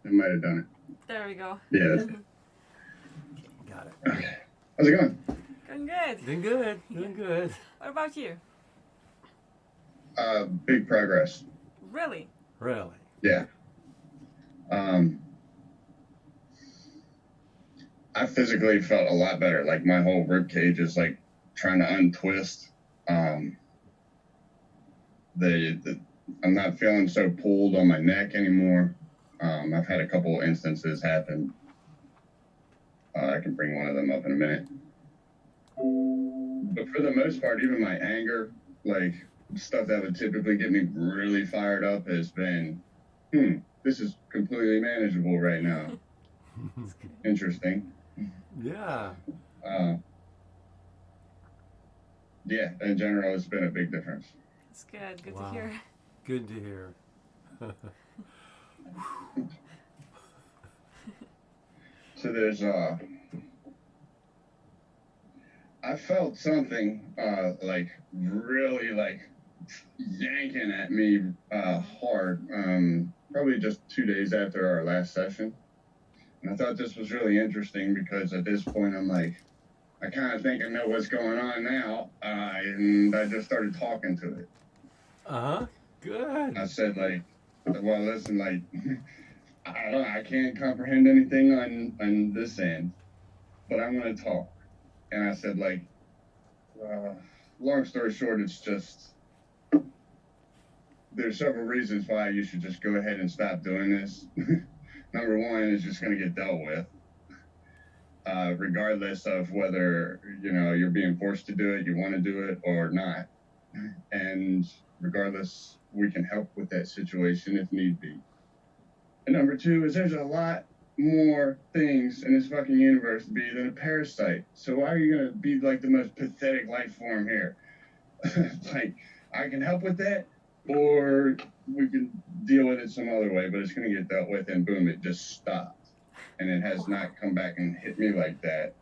It might have done it. There we go. Yeah, that's it. Got it. Okay. How's it going? Going good. Doing good. Doing good. What about you? Big progress. Really? Really? Yeah. I physically felt a lot better. Like my whole rib cage is like trying to untwist. I'm not feeling so pulled on my neck anymore. I've had a couple instances happen. I can bring one of them up in a minute. But for the most part, even my anger, like stuff that would typically get me really fired up, has been, this is completely manageable right now. Interesting. Yeah. Yeah, in general, it's been a big difference. That's good. Good Wow. to hear. Good to hear. So there's I felt something like really like yanking at me hard, probably just 2 days after our last session. And I thought this was really interesting because at this point I'm like, I kind of think I know what's going on now, and I just started talking to it. Good. I said like, well, listen, like, I can't comprehend anything on this end, but I'm gonna talk. And I said like, long story short, it's just there's several reasons why you should just go ahead and stop doing this. Number one is just gonna get dealt with. Regardless of whether you're being forced to do it, you want to do it or not, and regardless, we can help with that situation if need be. And number two is there's a lot more things in this fucking universe to be than a parasite. So why are you gonna be like the most pathetic life form here? Like, I can help with that, or we can deal with it some other way, but it's gonna get dealt with, and boom, it just stopped. And it has not come back and hit me like that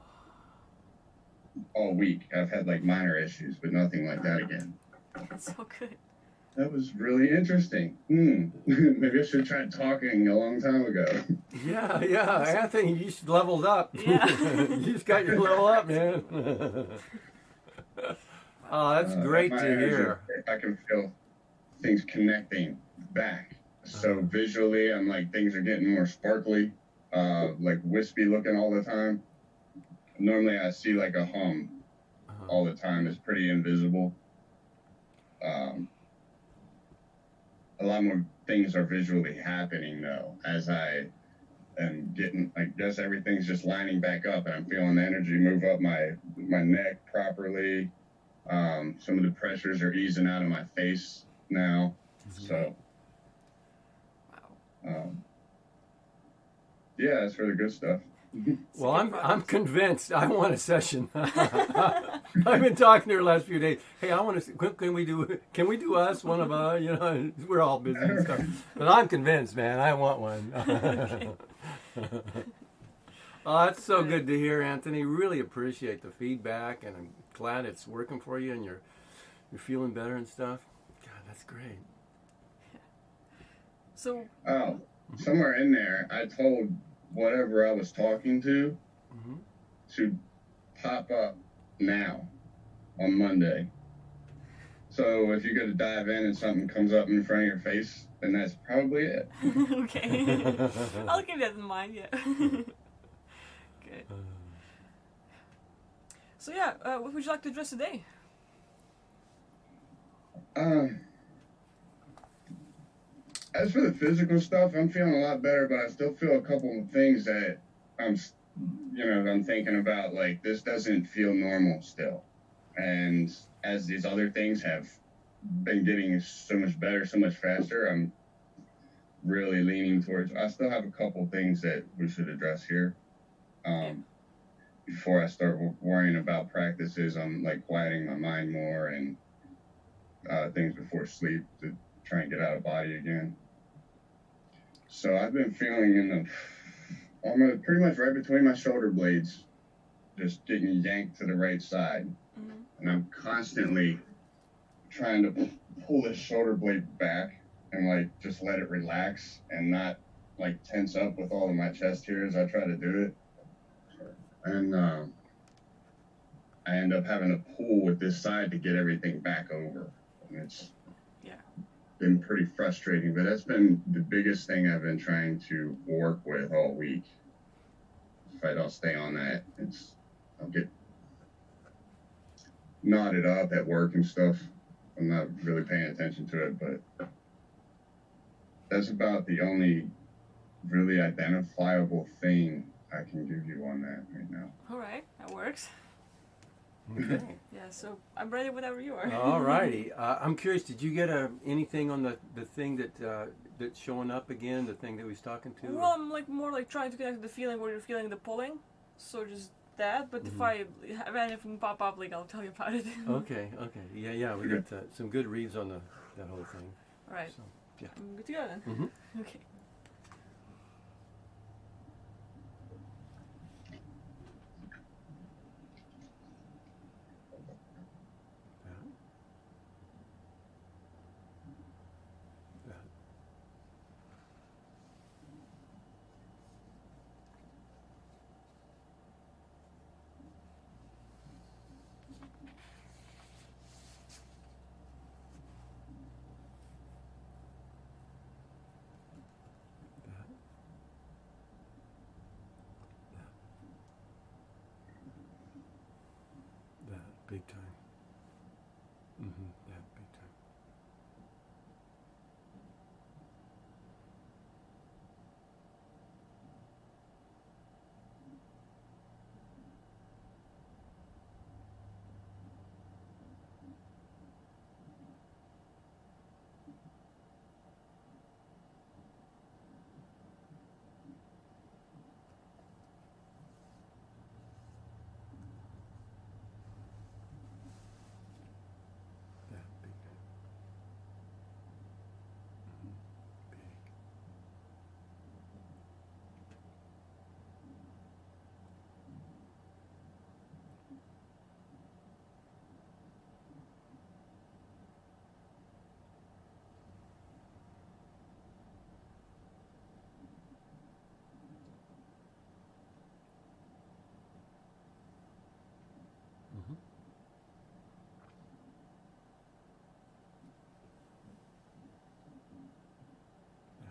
all week. I've had like minor issues, but nothing like that again. That's so good. That was really interesting. Maybe I should have tried talking a long time ago. Yeah. Anthony, you just leveled up. Yeah. You just got your level up, man. Oh, that's great to hear. I can feel things connecting back. So visually, I'm like, things are getting more sparkly. Like wispy looking all the time. Normally I see like a hum all the time. It's pretty invisible. A lot more things are visually happening though, as I am getting, I guess everything's just lining back up and I'm feeling the energy move up my neck properly. Some of the pressures are easing out of my face now. So, yeah, that's really good stuff. Well, I'm convinced. I want a session. I've been talking to her the last few days. Hey, I want to. Can we do us one of we're all busy and stuff. But I'm convinced, man. I want one. Oh, that's so good to hear, Anthony. Really appreciate the feedback, and I'm glad it's working for you, and you're feeling better and stuff. God, that's great. So. Oh, somewhere in there, I told whatever I was talking to pop up now on Monday. So if you go to dive in and something comes up in front of your face, then that's probably it. Okay. I'll keep that in mind, yeah. Good. So yeah, what would you like to address today? As for the physical stuff, I'm feeling a lot better, but I still feel a couple of things that I'm thinking about, like, this doesn't feel normal still. And as these other things have been getting so much better, so much faster, I'm really leaning towards, I still have a couple things that we should address here. Before I start worrying about practices, I'm like quieting my mind more and things before sleep to try and get out of body again. So I've been feeling almost pretty much right between my shoulder blades, just getting yanked to the right side. And I'm constantly trying to pull this shoulder blade back and like just let it relax and not like tense up with all of my chest here as I try to do it, and I end up having to pull with this side to get everything back over, and it's Yeah. been pretty frustrating. But that's been the biggest thing I've been trying to work with all week. If I don't stay on that, I'll get knotted up at work and stuff. I'm not really paying attention to it, but that's about the only really identifiable thing I can give you on that right now. All right, that works. Okay. Yeah, so I'm ready whenever you are. All righty. I'm curious. Did you get anything on the thing that's showing up again? The thing that we was talking to? Well, I'm like more like trying to connect to the feeling where you're feeling the pulling. So just that. But if I have anything pop up, like I'll tell you about it. Okay. Yeah. We got some good reads on that whole thing. All right. So, yeah. I'm good to go then. Mm-hmm. Okay. Big time. Yeah, big time. Yeah, big time. Big. Yeah.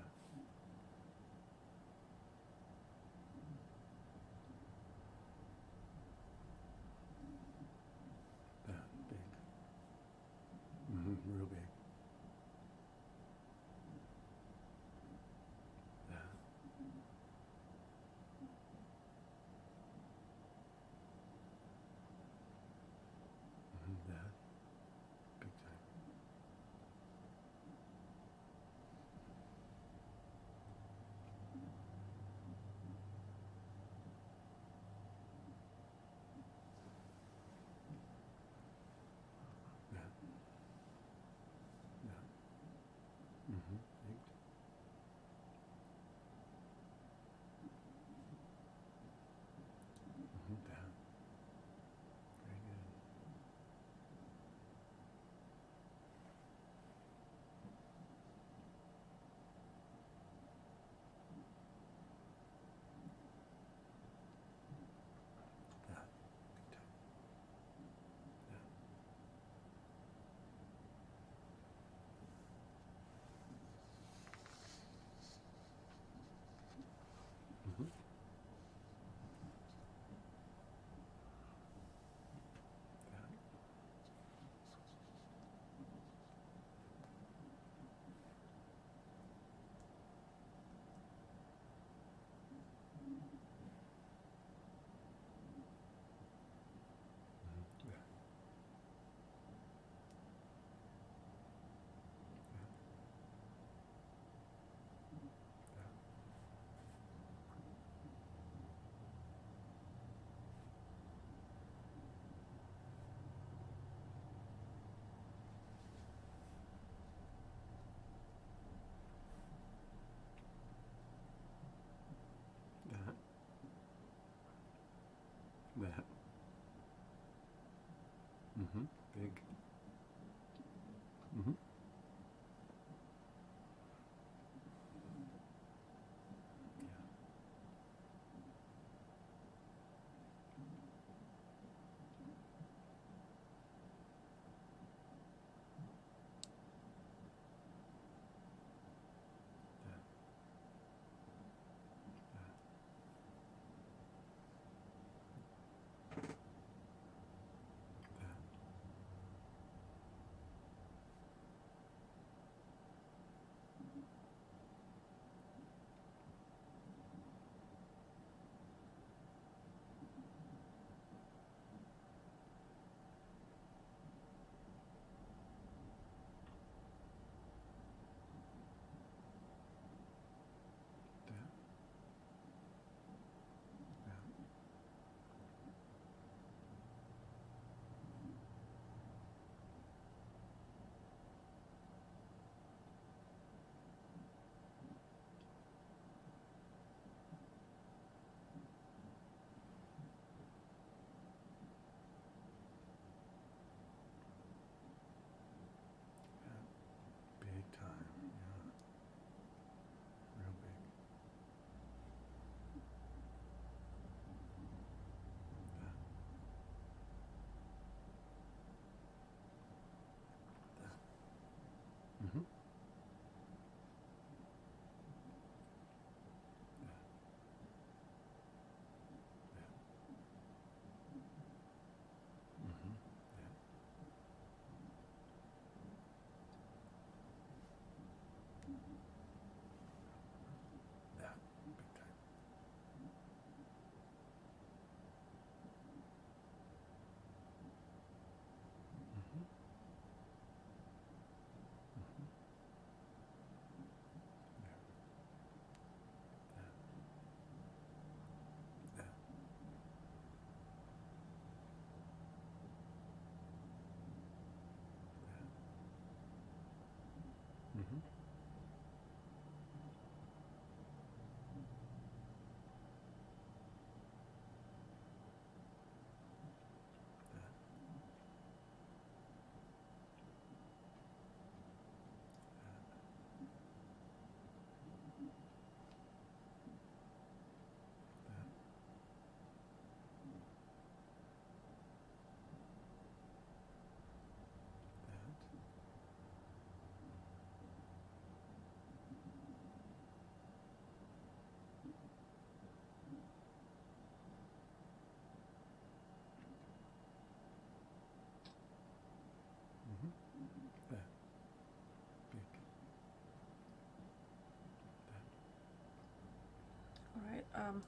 Yeah, big. Real big. Yeah. Yeah. Big time. Yeah. Yeah. Big. Down. Very good. Yeah. Big time. Yeah. Yeah. That. That. Big.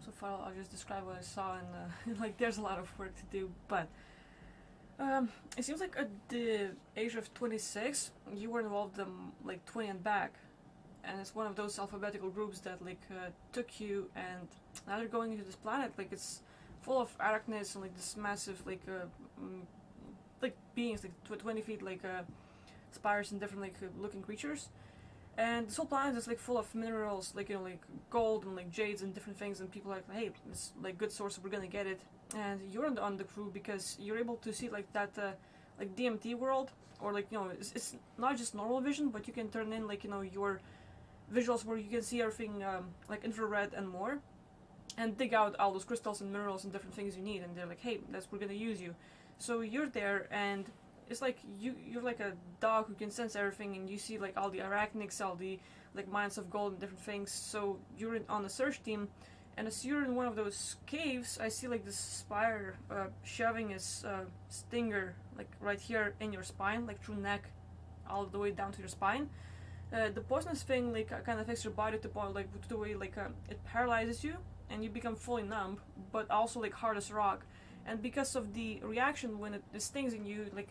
So far, I'll just describe what I saw, and like there's a lot of work to do. But it seems like at the age of 26, you were involved in like 20 and back, and it's one of those alphabetical groups that like took you, and now they're going into this planet. Like it's full of arachnids and like this massive like beings like 20 feet like spires and different like looking creatures. And this whole planet is like full of minerals, like like gold and like jades and different things. And people are like, hey, it's like good source, we're gonna get it. And you're on the crew because you're able to see like that, like DMT world, or like it's not just normal vision, but you can turn in like your visuals where you can see everything like infrared and more, and dig out all those crystals and minerals and different things you need. And they're like, hey, we're gonna use you. So you're there, and it's like you're like a dog who can sense everything, and you see like all the arachnids, all the like mines of gold and different things. So you're on the search team, and as you're in one of those caves, I see like this spire shoving his stinger like right here in your spine, like through neck, all the way down to your spine. The poisonous thing like kind of affects your body to point like to the way like it paralyzes you, and you become fully numb, but also like hard as rock. And because of the reaction when it stings in you, like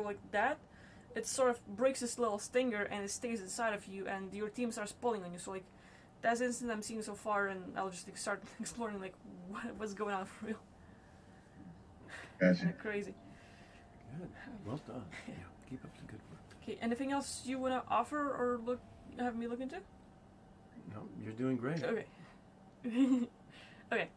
like that, it sort of breaks this little stinger and it stays inside of you, and your team starts pulling on you. So like that's the incident I'm seeing so far, and I'll just like, start exploring like what's going on for real. Gotcha. Crazy. Good. Well done. Yeah. Keep up the good work. Okay. Anything else you wanna offer or have me look into? No, you're doing great. Okay. Okay.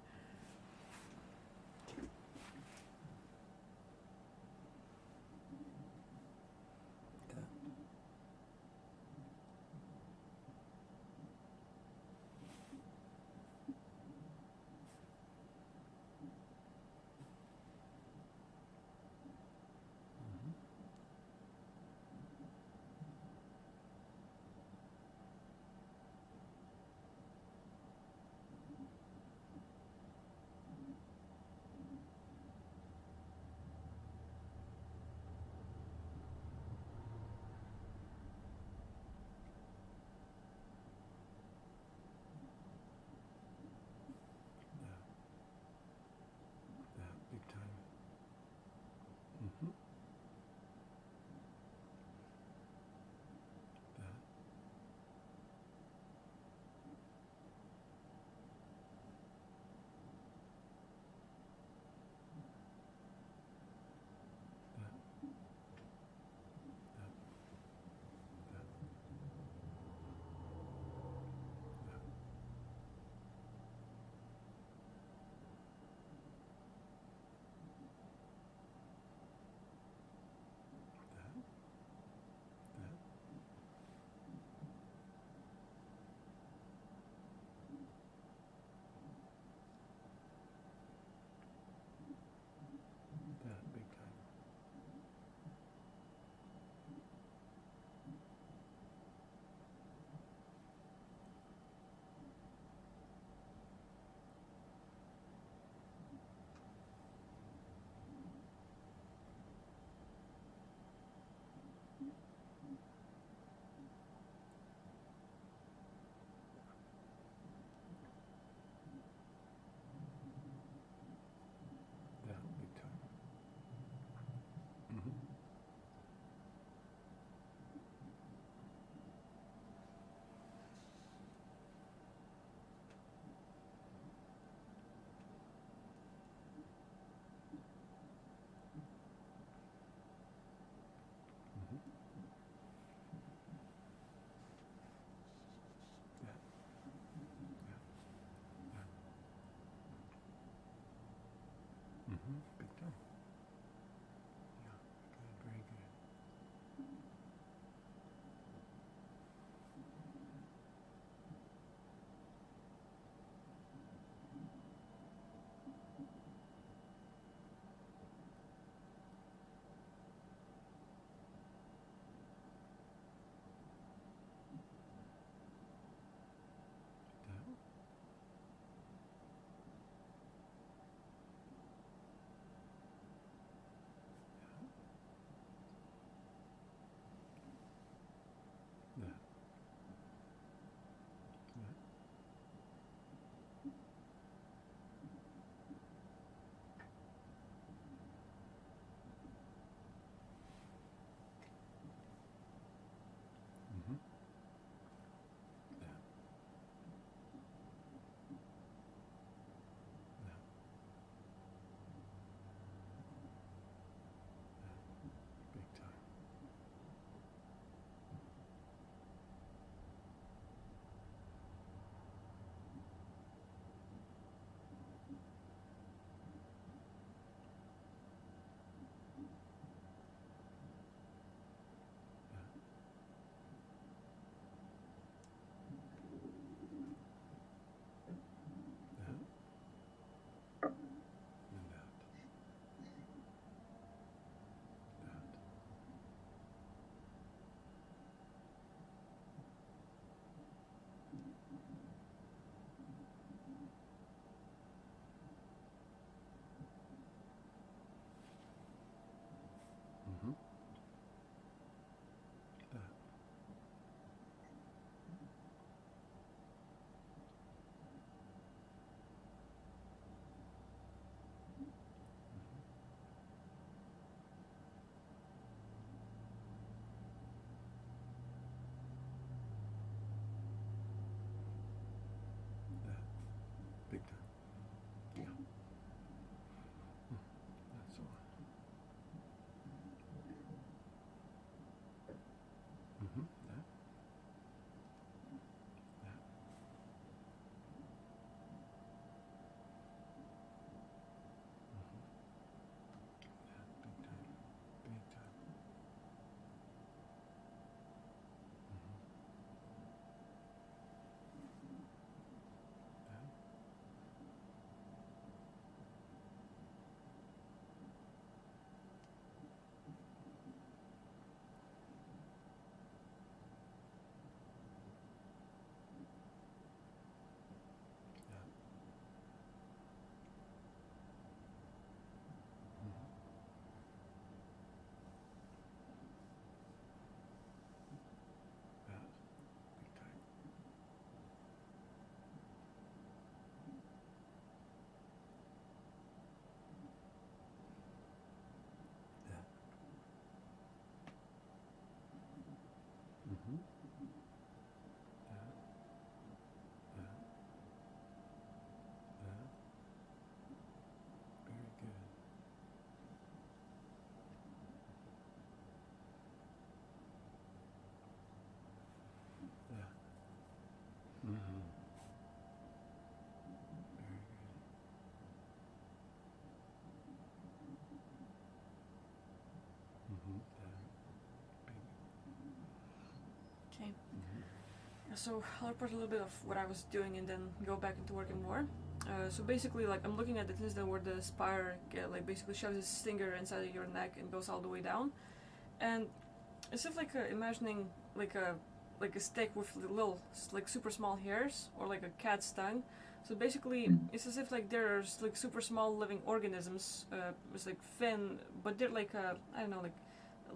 Mm-hmm. Okay. So I'll report a little bit of what I was doing and then go back into working more. So basically, like I'm looking at the incident where the spire like basically shoves his finger inside of your neck and goes all the way down, and it's just like imagining like a stick with little like super small hairs or like a cat's tongue. So basically, it's as if like there's like super small living organisms. It's like thin, but they're like I don't know, like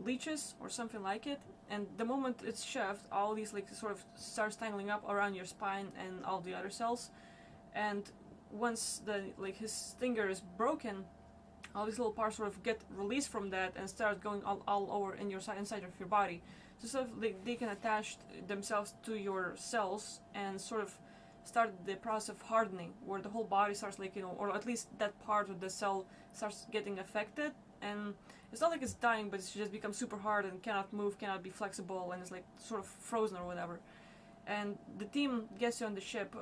leeches or something like it. And the moment it's shoved, all these like sort of starts tangling up around your spine and all the other cells. And once the like his finger is broken, all these little parts sort of get released from that and start going all over in your inside of your body. So sort of they can attach themselves to your cells and sort of start the process of hardening, where the whole body starts like or at least that part of the cell starts getting affected. And it's not like it's dying, but it's just becomes super hard and cannot move, cannot be flexible, and it's like sort of frozen or whatever. And the team gets you on the ship.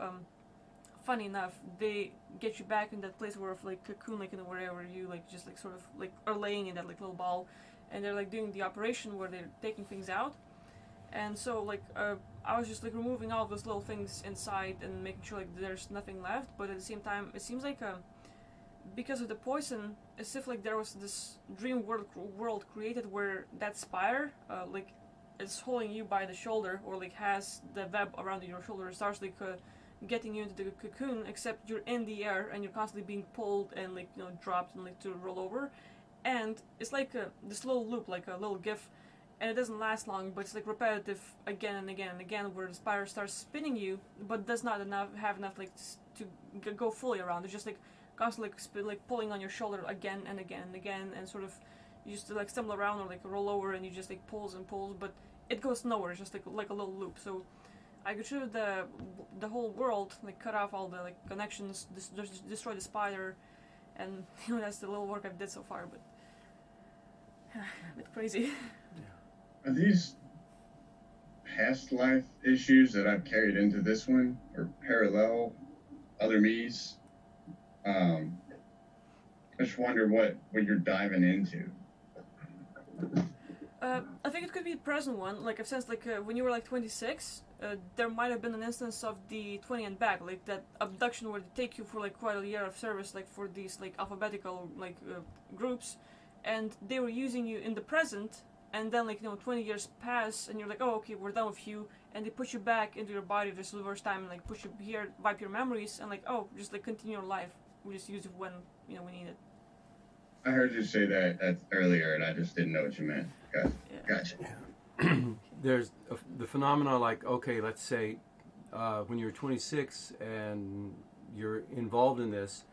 Funny enough, they get you back in that place where like cocoon, like wherever you like just like sort of like are laying in that like little ball, and they're like doing the operation where they're taking things out. And so like I was just like removing all of those little things inside and making sure like there's nothing left. But at the same time, it seems like because of the poison, as if like there was this dream world created where that spire like is holding you by the shoulder, or like has the web around your shoulder, starts like getting you into the cocoon, except you're in the air and you're constantly being pulled and like dropped and like to roll over. And it's like this little loop, like a little gif, and it doesn't last long, but it's like repetitive again and again and again, where the spider starts spinning you, but does not have enough like to go fully around. It's just like constantly like pulling on your shoulder again and again and again, and sort of you used to like stumble around or like roll over, and you just like pulls and pulls, but it goes nowhere. It's just like a little loop. So I could shoot the whole world, like cut off all the like connections, destroy the spider, and that's the little work I've did so far. But a bit crazy. Are these past life issues that I've carried into this one, or parallel other me's? I just wonder what you're diving into. I think it could be the present one. Like I've sensed, like when you were like 26, there might have been an instance of the 20 and back, like that abduction where they take you for like quite a year of service, like for these like alphabetical like groups, and they were using you in the present, and then like 20 years pass, and you're like, oh okay, we're done with you, and they put you back into your body this first time and like push you here, wipe your memories, and like oh, just like continue your life. We just use it when we need it. I heard you say that earlier, and I just didn't know what you meant. Gotcha. There's the phenomena like, okay, let's say when you're 26 and you're involved in this,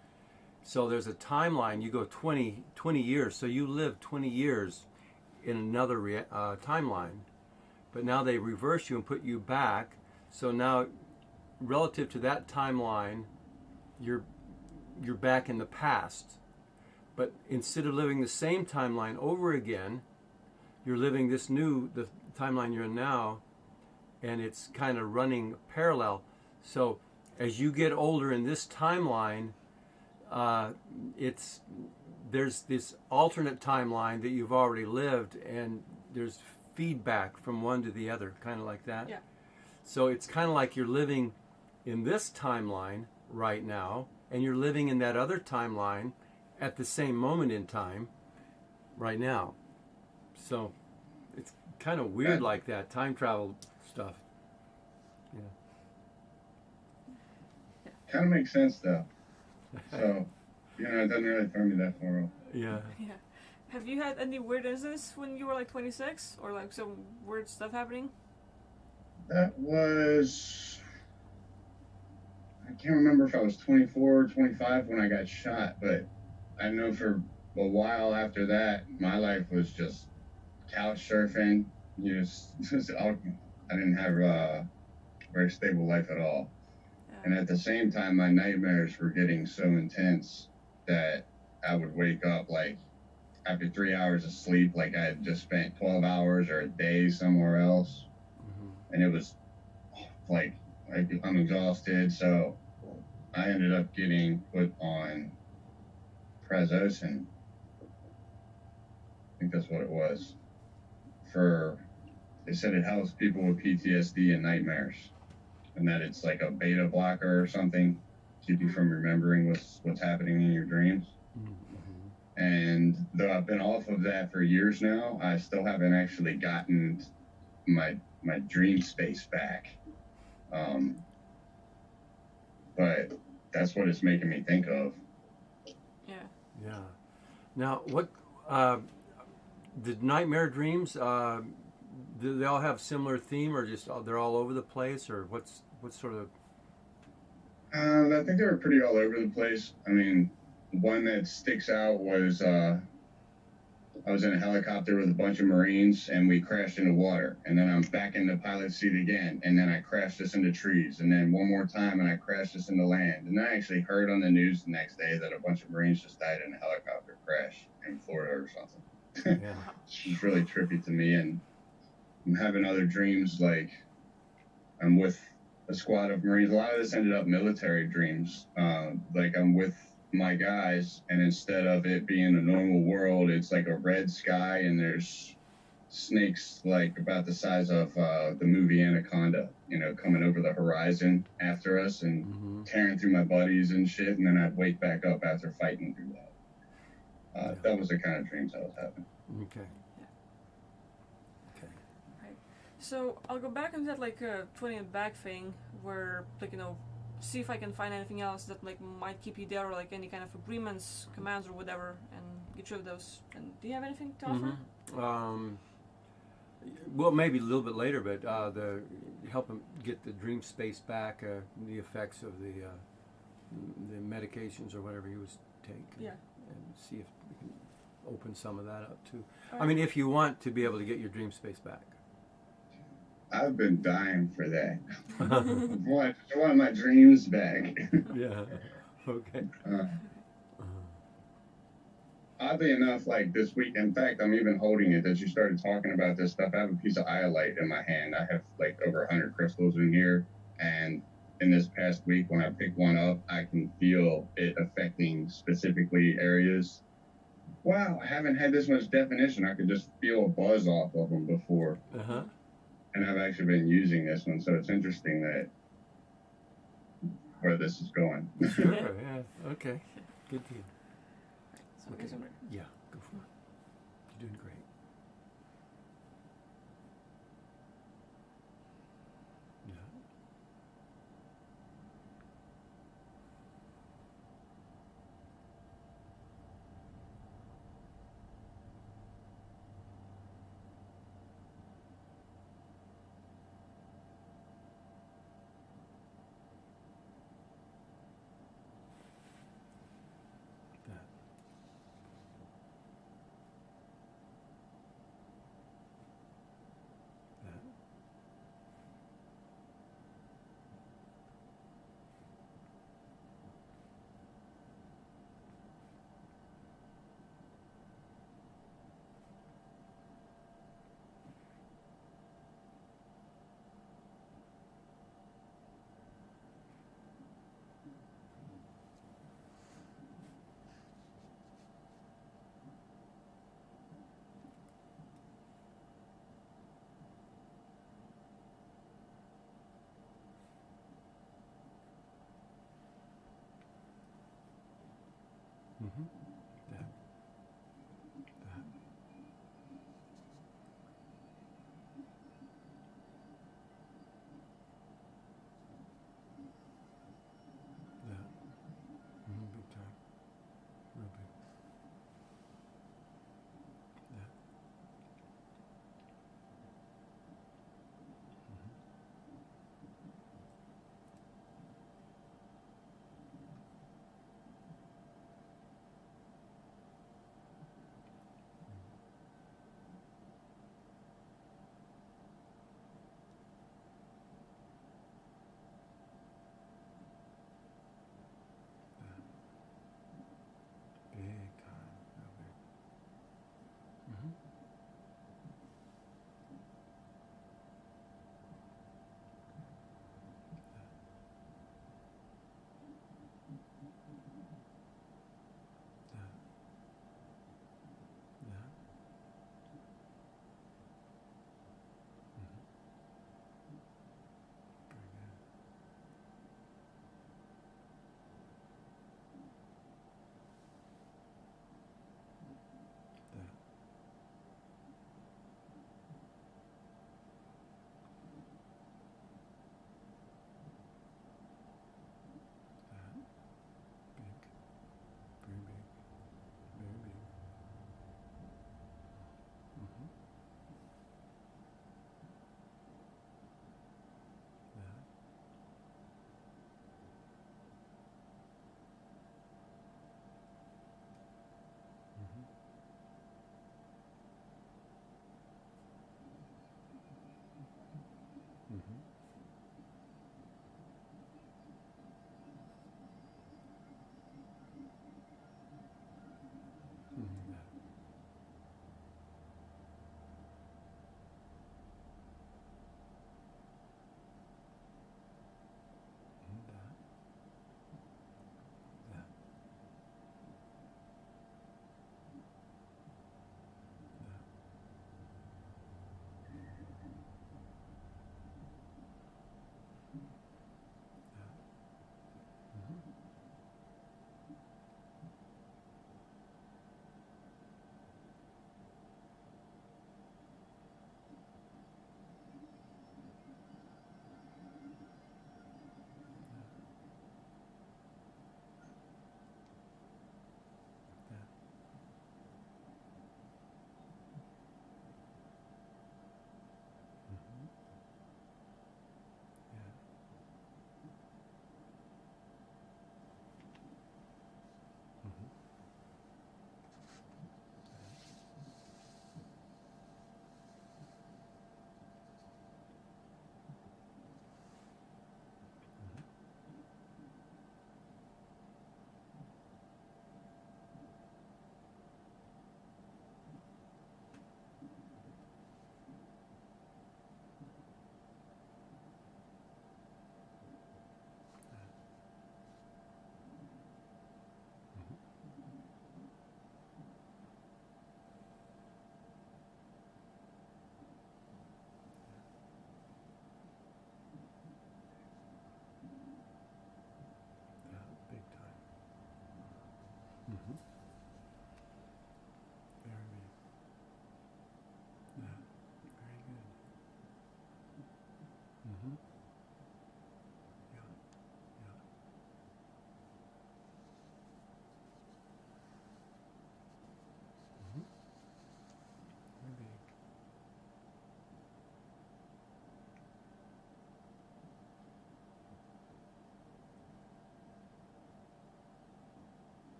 so there's a timeline. You go 20 years, so you live 20 years in another timeline, but now they reverse you and put you back. So now, relative to that timeline, you're back in the past. But instead of living the same timeline over again, you're living the timeline you're in now, and it's kind of running parallel. So as you get older in this timeline, there's this alternate timeline that you've already lived, and there's feedback from one to the other, kind of like that. Yeah. So it's kind of like you're living in this timeline right now, and you're living in that other timeline at the same moment in time right now. So it's kind of weird like that, time travel stuff. Yeah. Kind of makes sense though. So, it doesn't really throw me that far off. Yeah. Yeah. Have you had any weird incidents when you were like 26, or like some weird stuff happening? That was, I can't remember if I was 24 or 25 when I got shot, but I know for a while after that, my life was just couch surfing. I didn't have a very stable life at all. Yeah. And at the same time, my nightmares were getting so intense that I would wake up like after 3 hours of sleep, like I had just spent 12 hours or a day somewhere else. Mm-hmm. And it was like like I'm exhausted, so I ended up getting put on Prazosin. I think that's what it was. For they said it helps people with PTSD and nightmares, and that it's like a beta blocker or something, keep you from remembering what's happening in your dreams. Mm-hmm. And though I've been off of that for years now, I still haven't actually gotten my dream space back. But that's what it's making me think of. Yeah. Yeah. Now, what did nightmare dreams? Do they all have similar theme, or just they're all over the place, or what sort of? I think they were pretty all over the place. I mean, one that sticks out was I was in a helicopter with a bunch of Marines, and we crashed into water. And then I'm back in the pilot seat again, and then I crashed us into trees. And then one more time, and I crashed us into land. And I actually heard on the news the next day that a bunch of Marines just died in a helicopter crash in Florida or something. Yeah. It's just really trippy to me. And I'm having other dreams, like I'm with a squad of Marines. A lot of this ended up military dreams. Like I'm with my guys, and instead of it being a normal world, it's like a red sky, and there's snakes like about the size of the movie Anaconda, you know, coming over the horizon after us and tearing through my buddies and shit. And then I'd wake back up after fighting through that. That was the kind of dreams I was having. Okay. So I'll go back into that like 20 and back thing where like, you know, see if I can find anything else that like might keep you there, or like any kind of agreements, commands or whatever, and get rid of those. And do you have anything to offer? Well, maybe a little bit later, but the help him get the dream space back, the effects of the medications or whatever he was taking. Yeah. And see if we can open some of that up too. I mean, if you want to be able to get your dream space back. I've been dying for that. I want my dreams back. Yeah. Okay. Oddly enough, like this week, in fact, I'm even holding it as you started talking about this stuff. I have a piece of iolite in my hand. I have like over 100 crystals in here. And in this past week, when I pick one up, I can feel it affecting specifically areas. Wow, I haven't had this much definition. I could just feel a buzz off of them before. Uh-huh. And I've actually been using this one, so it's interesting that where this is going. Sure, yeah, okay. Good deal. Okay. Yeah, go for it. You're doing great. Yeah. Mm-hmm. Yeah. That. Yeah. Mm-hmm. Big time. Real big. Yeah.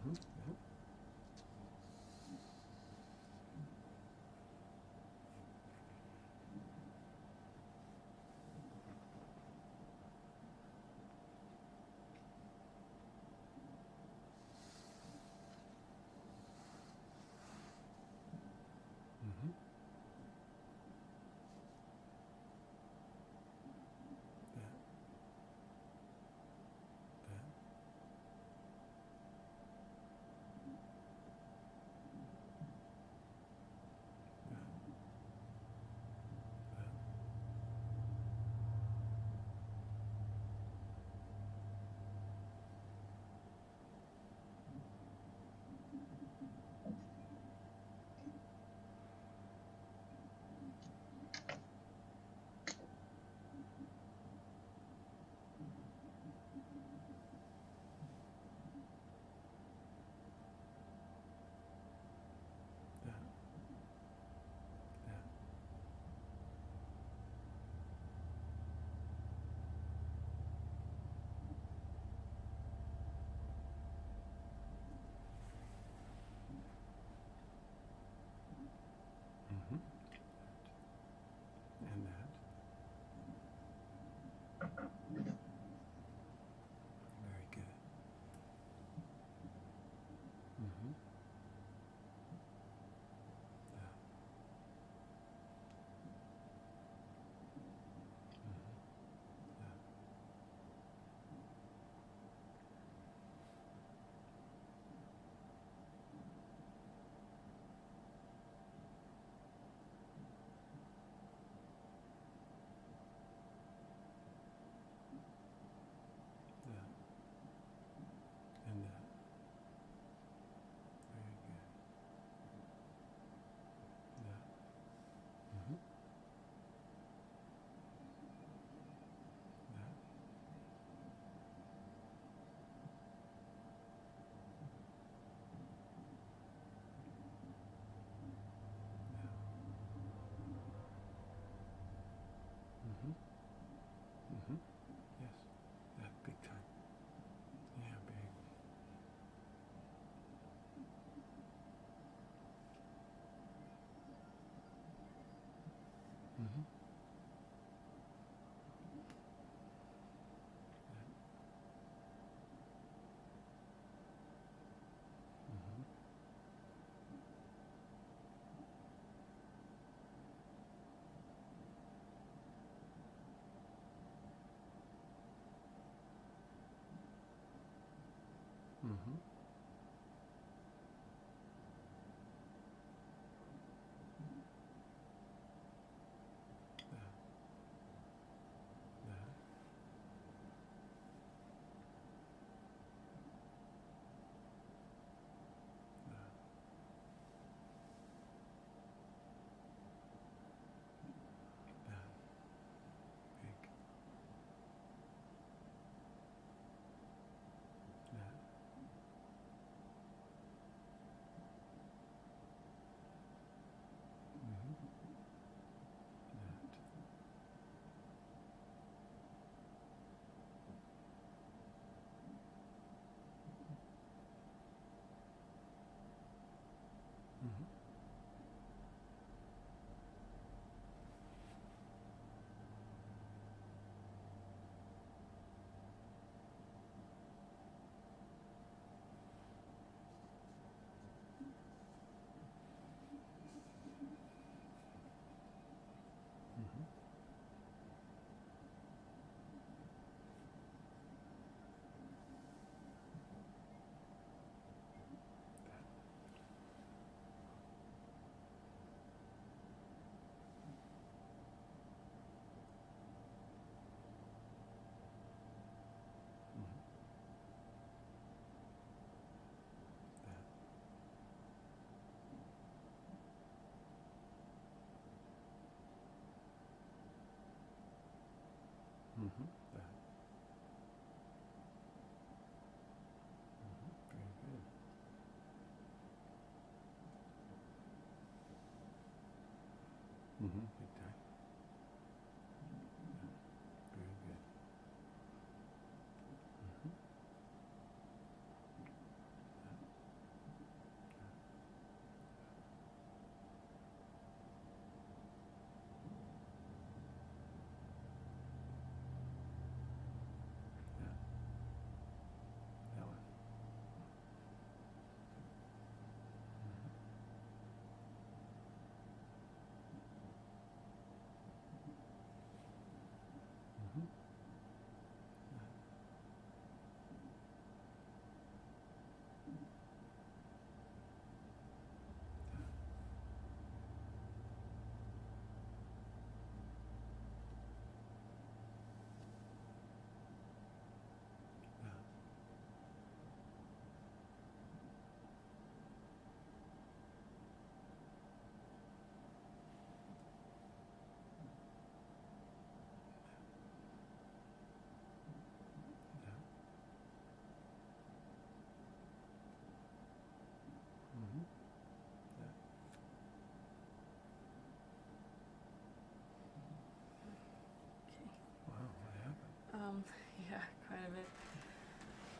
Mm-hmm. Mm-hmm.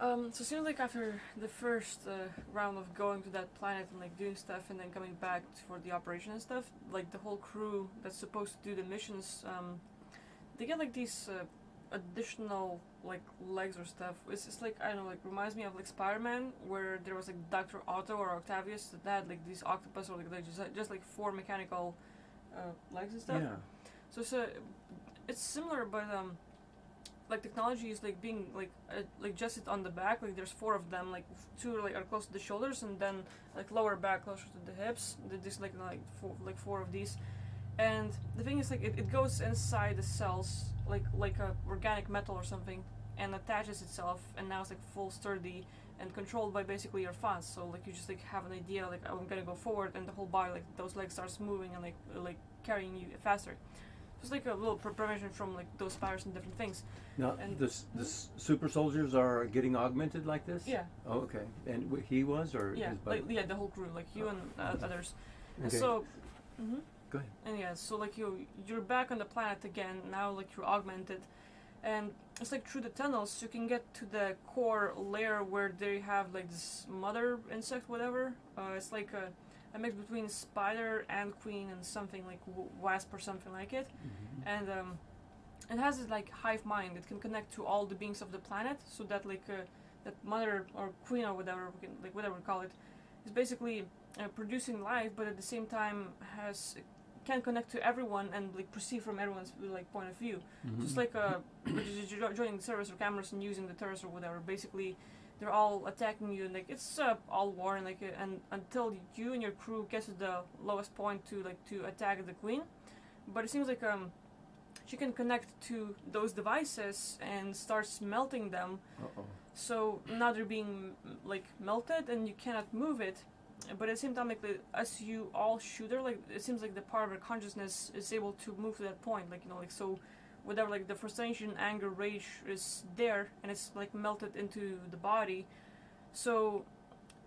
So it seems like after the first round of going to that planet and like doing stuff and then coming back for the operation and stuff, like the whole crew that's supposed to do the missions, they get like these additional like legs or stuff. It's like, I don't know, like reminds me of like Spider-Man, where there was like Dr. Otto or Octavius that had like these octopus or like just like four mechanical legs and stuff. Yeah. So it's similar, but like technology is like being like just on the back. Like there's four of them. Like two like are close to the shoulders, and then like lower back closer to the hips. There's like four of these. And the thing is, like, it goes inside the cells, like a organic metal or something, and attaches itself, and now it's like full sturdy and controlled by basically your thoughts. So like you just like have an idea, like, oh, I'm gonna go forward, and the whole body, like those legs starts moving and like carrying you faster. It's like a little prevention from like those spiders and different things. Now, And the super soldiers are getting augmented like this? yeah, Oh, okay. And he was, or yeah, his buddy? like the whole crew, like you and others. And Okay. so, Go ahead. and yeah, so like you're back on the planet again now, like you're augmented, and it's like through the tunnels you can get to the core layer where they have like this mother insect, whatever. It's like a mix between spider and queen and something like wasp or something like it, and it has this like hive mind. It can connect to all the beings of the planet, so that like that mother or queen or whatever like whatever we call it is basically producing life, but at the same time can connect to everyone and like perceive from everyone's like point of view. Just like joining the servers or cameras and using the turrets or whatever. Basically, they're all attacking you, and like it's all war, and like and until you and your crew get to the lowest point to attack the queen. But it seems like she can connect to those devices and starts melting them. Uh-oh. So now they're being like melted, and you cannot move it. But at the same time, like as you all shoot her, like it seems like the part of her consciousness is able to move to that point, like like so, whatever like the frustration, anger, rage is there, and it's like melted into the body. So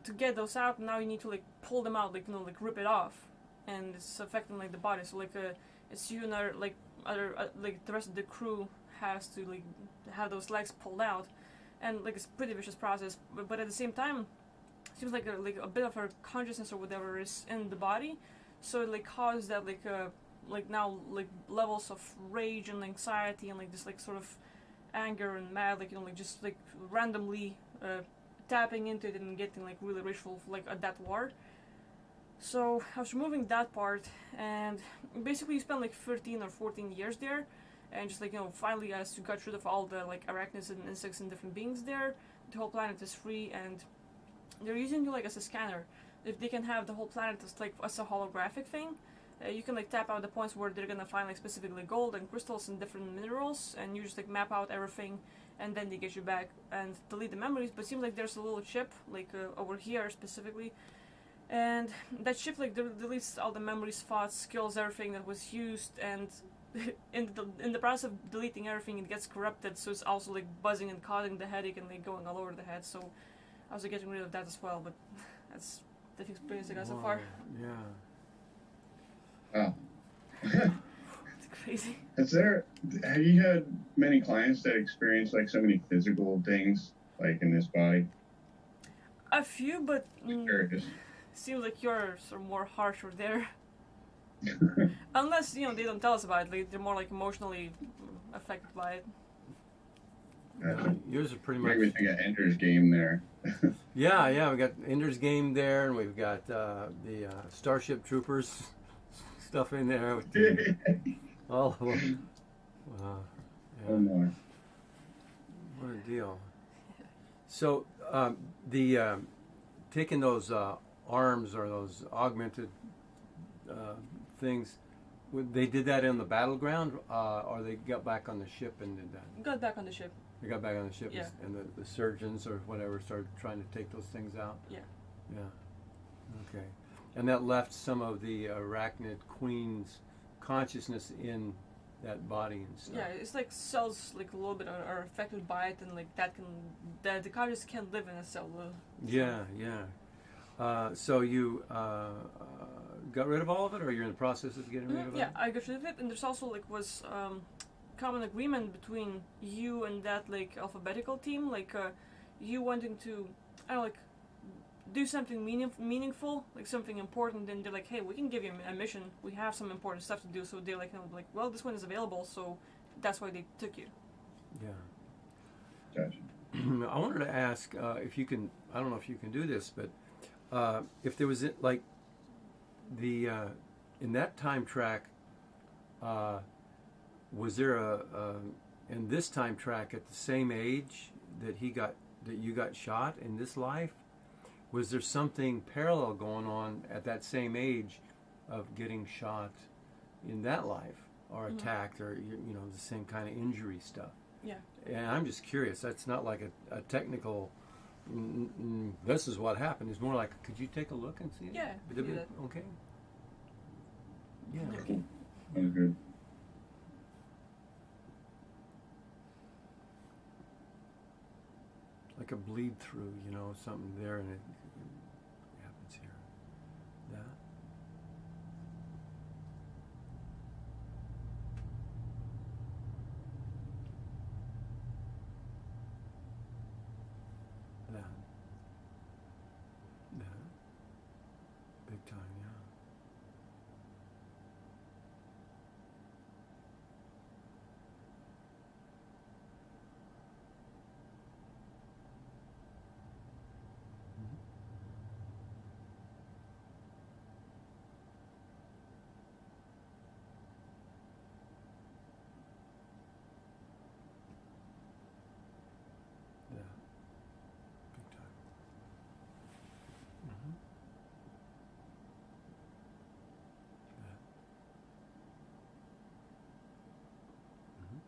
to get those out, now you need to like pull them out, like like rip it off, and it's affecting like the body. So like it's you and other like the rest of the crew has to like have those legs pulled out, and like it's a pretty vicious process. But at the same time, seems like a bit of her consciousness or whatever is in the body, so it like causes that like now like levels of rage and anxiety and like this like sort of anger and mad, like like just like randomly tapping into it and getting like really rageful like at that war. So I was removing that part, and basically you spend like 13 or 14 years there, and just like finally as you got rid of all the like arachnids and insects and different beings there, the whole planet is free, and they're using you like as a scanner. If they can have the whole planet as a holographic thing, you can like tap out the points where they're gonna find like specifically gold and crystals and different minerals, and you just like map out everything, and then they get you back and delete the memories. But it seems like there's a little chip like over here specifically, and that chip like deletes all the memories, thoughts, skills, everything that was used, and in the process of deleting everything, it gets corrupted. So it's also like buzzing and causing the headache and like going all over the head. So I was getting rid of that as well, but that's the experience I got so far. Yeah. Wow. It's crazy. Have you had many clients that experience like so many physical things like in this body? A few, but Curious. seems like yours are more harsher there. Unless they don't tell us about it, like they're more like emotionally affected by it. Yours are pretty Make much. me think of Ender's Game there. Yeah, we got Ender's Game there, and we've got the Starship Troopers stuff in there. With all of them. Wow. Yeah. One more. What a deal. So taking those arms or those augmented things, they did that in the battleground, or they got back on the ship and did that? Got back on the ship. They got back on the ship, Yeah. and the surgeons or whatever started trying to take those things out? Yeah. Yeah. Okay. And that left some of the Arachnid Queen's consciousness in that body and stuff. Yeah, it's like cells like a little bit are affected by it, and like the consciousness can't live in a cell. Yeah. So you got rid of all of it, or you're in the process of getting rid of it? Yeah, I got rid of it, and there's also like was common agreement between you and that like alphabetical team. Like you wanting to, I don't know, like do something meaningful, like something important, and they're like, hey, we can give you a mission. We have some important stuff to do. So they're like, well, this one is available, so that's why they took you. Yeah. Gotcha. I wanted to ask if you can. I don't know if you can do this, but if there was like the in that time track, was there a in this time track at the same age that you got shot in this life? Was there something parallel going on at that same age of getting shot in that life, or attacked, or the same kind of injury stuff? Yeah. And I'm just curious. That's not like a technical. This is what happened. It's more like, could you take a look and see it? Yeah. Do that. Okay. Yeah. Cool. That was good. Like a bleed through, something there, and it happens here. That. That. Big time, yeah. Yeah. Big time. Mm-hmm. Yeah. Mm-hmm.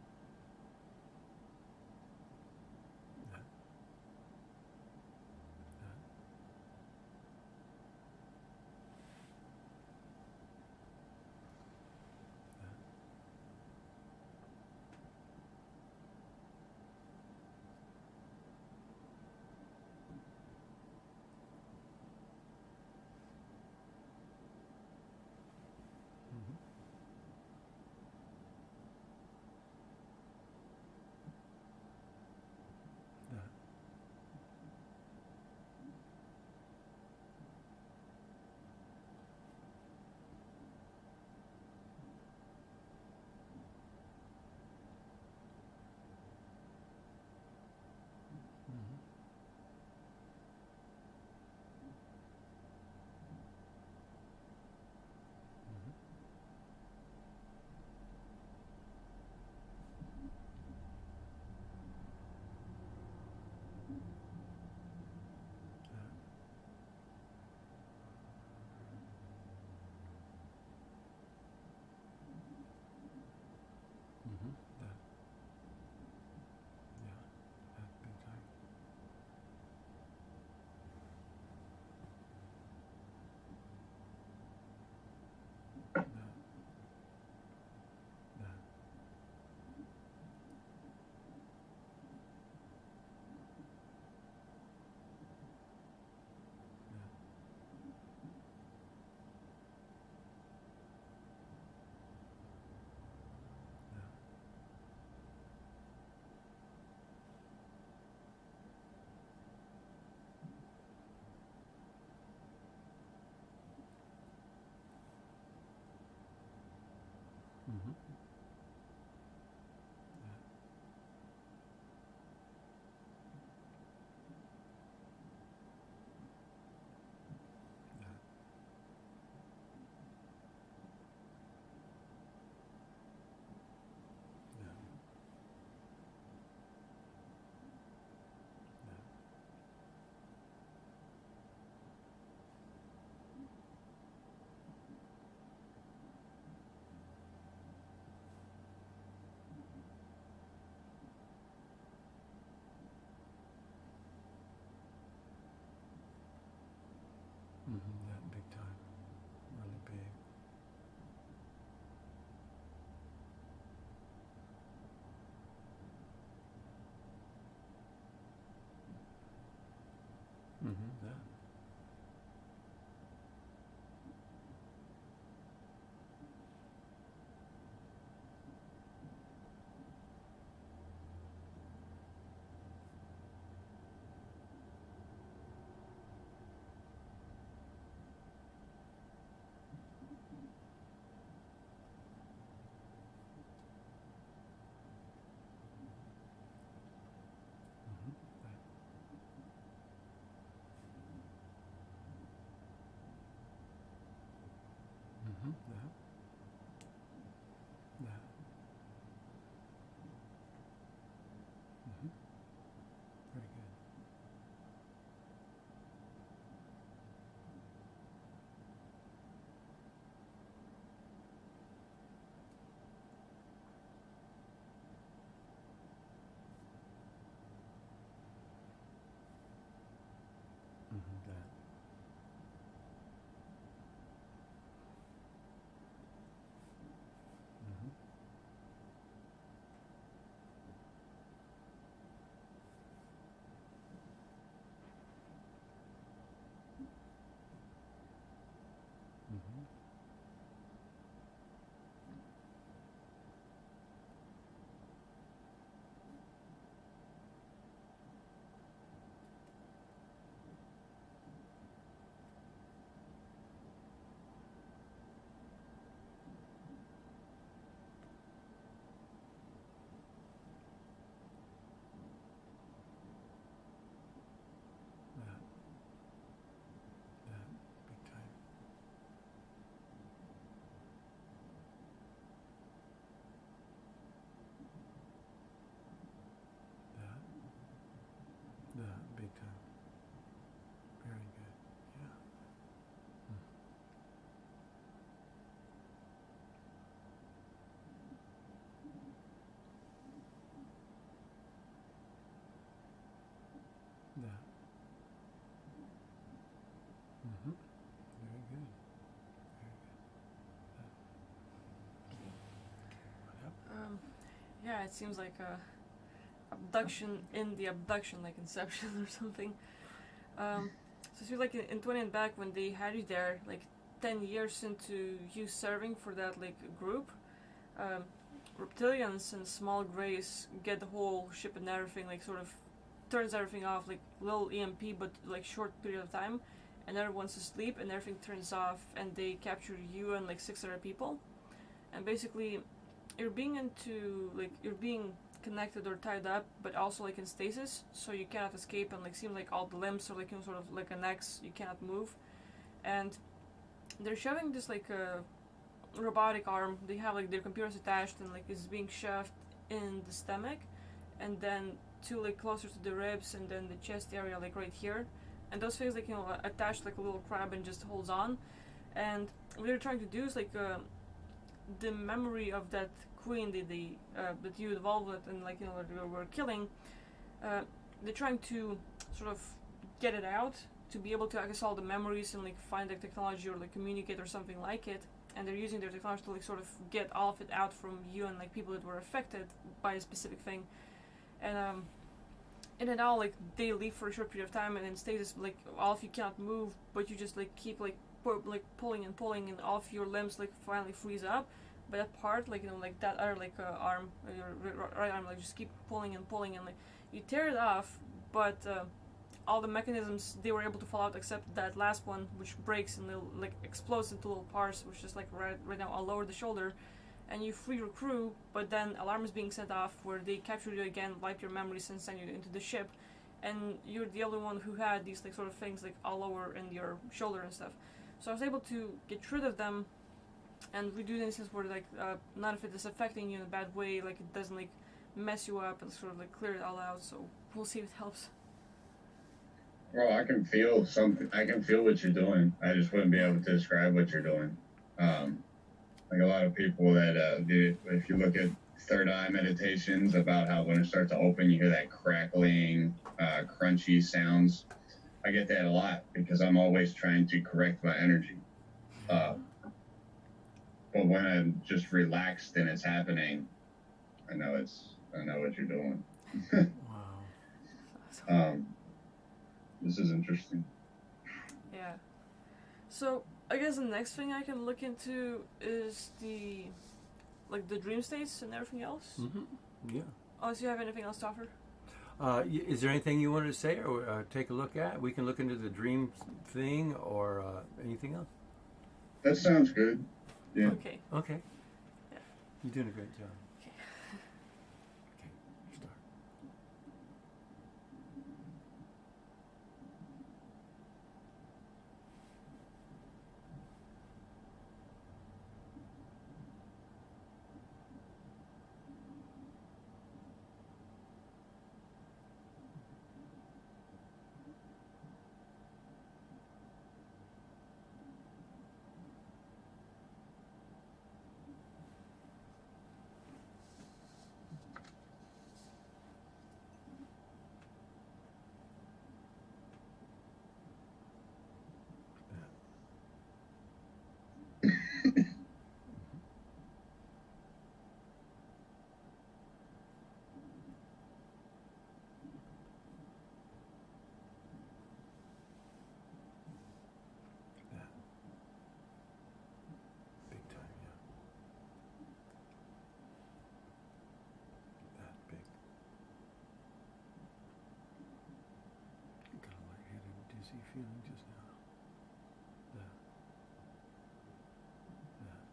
Yeah. Yeah. Mm-hmm. Yeah. Mm-hmm. Mm-hmm. That. Yeah. That big time. That. That. Mm-hmm. Yeah. Mm-hmm. That big time. Really big. Mm-hmm. That. Mm-hmm. Yeah. Yeah. Mm-hmm. Very good. Mm-hmm. That. Mm-hmm. Mm-hmm. That. That. Big time. That. That. Big time. Very good. Yeah. Mm. That. Mm-hmm. Very good. Very good. Yep. Yeah, it seems like a abduction in the abduction, like Inception or something. So it feels like in 20 and back when they had you there, like 10 years into you serving for that like group, um, reptilians and small grays get the whole ship and everything, like sort of turns everything off, like little EMP, but like short period of time, and everyone's asleep and everything turns off, and they capture you and like 6 other people, and basically you're being connected or tied up, but also like in stasis, so you cannot escape, and like seems like all the limbs are like sort of like an X, you cannot move, and they're shoving this like a robotic arm. They have like their computers attached, and like it's being shoved in the stomach, and then to like closer to the ribs, and then the chest area like right here, and those things like attached like a little crab and just holds on, and what they're trying to do is like the memory of that queen that you evolved with and like were killing, they're trying to sort of get it out to be able to access all the memories and like find the technology or like communicate or something like it, and they're using their technology to like sort of get all of it out from you and like people that were affected by a specific thing, and in and out like they leave for a short period of time, and in stasis like all of you cannot move, but you just like keep like pulling and pulling, and all of your limbs like finally freeze up, but that part like like that other like arm, your right arm, like just keep pulling and pulling, and like you tear it off, but all the mechanisms they were able to fall out except that last one, which breaks and like explodes into little parts, which is like right now all over the shoulder, and you free your crew, but then alarm is being sent off where they capture you again, wipe your memories, and send you into the ship, and you're the only one who had these like sort of things like all over in your shoulder and stuff. So I was able to get rid of them and redo the instance where like none of it is affecting you in a bad way, like it doesn't like mess you up, and sort of like clear it all out. So we'll see if it helps. Well, I can feel something. I can feel what you're doing. I just wouldn't be able to describe what you're doing. Like a lot of people that do, if you look at third eye meditations about how when it starts to open, you hear that crackling, crunchy sounds. I get that a lot because I'm always trying to correct my energy. But when I'm just relaxed and it's happening, I know what you're doing. Wow. This is interesting. Yeah. So I guess the next thing I can look into is the dream states and everything else. Mm-hmm. Yeah. Unless you have anything else to offer. Is there anything you wanted to say or take a look at? We can look into the dream thing or anything else. That sounds good. Yeah. Okay. Okay. Yeah. You're doing a great job. Okay. Okay, start. you feeling just now? That. That.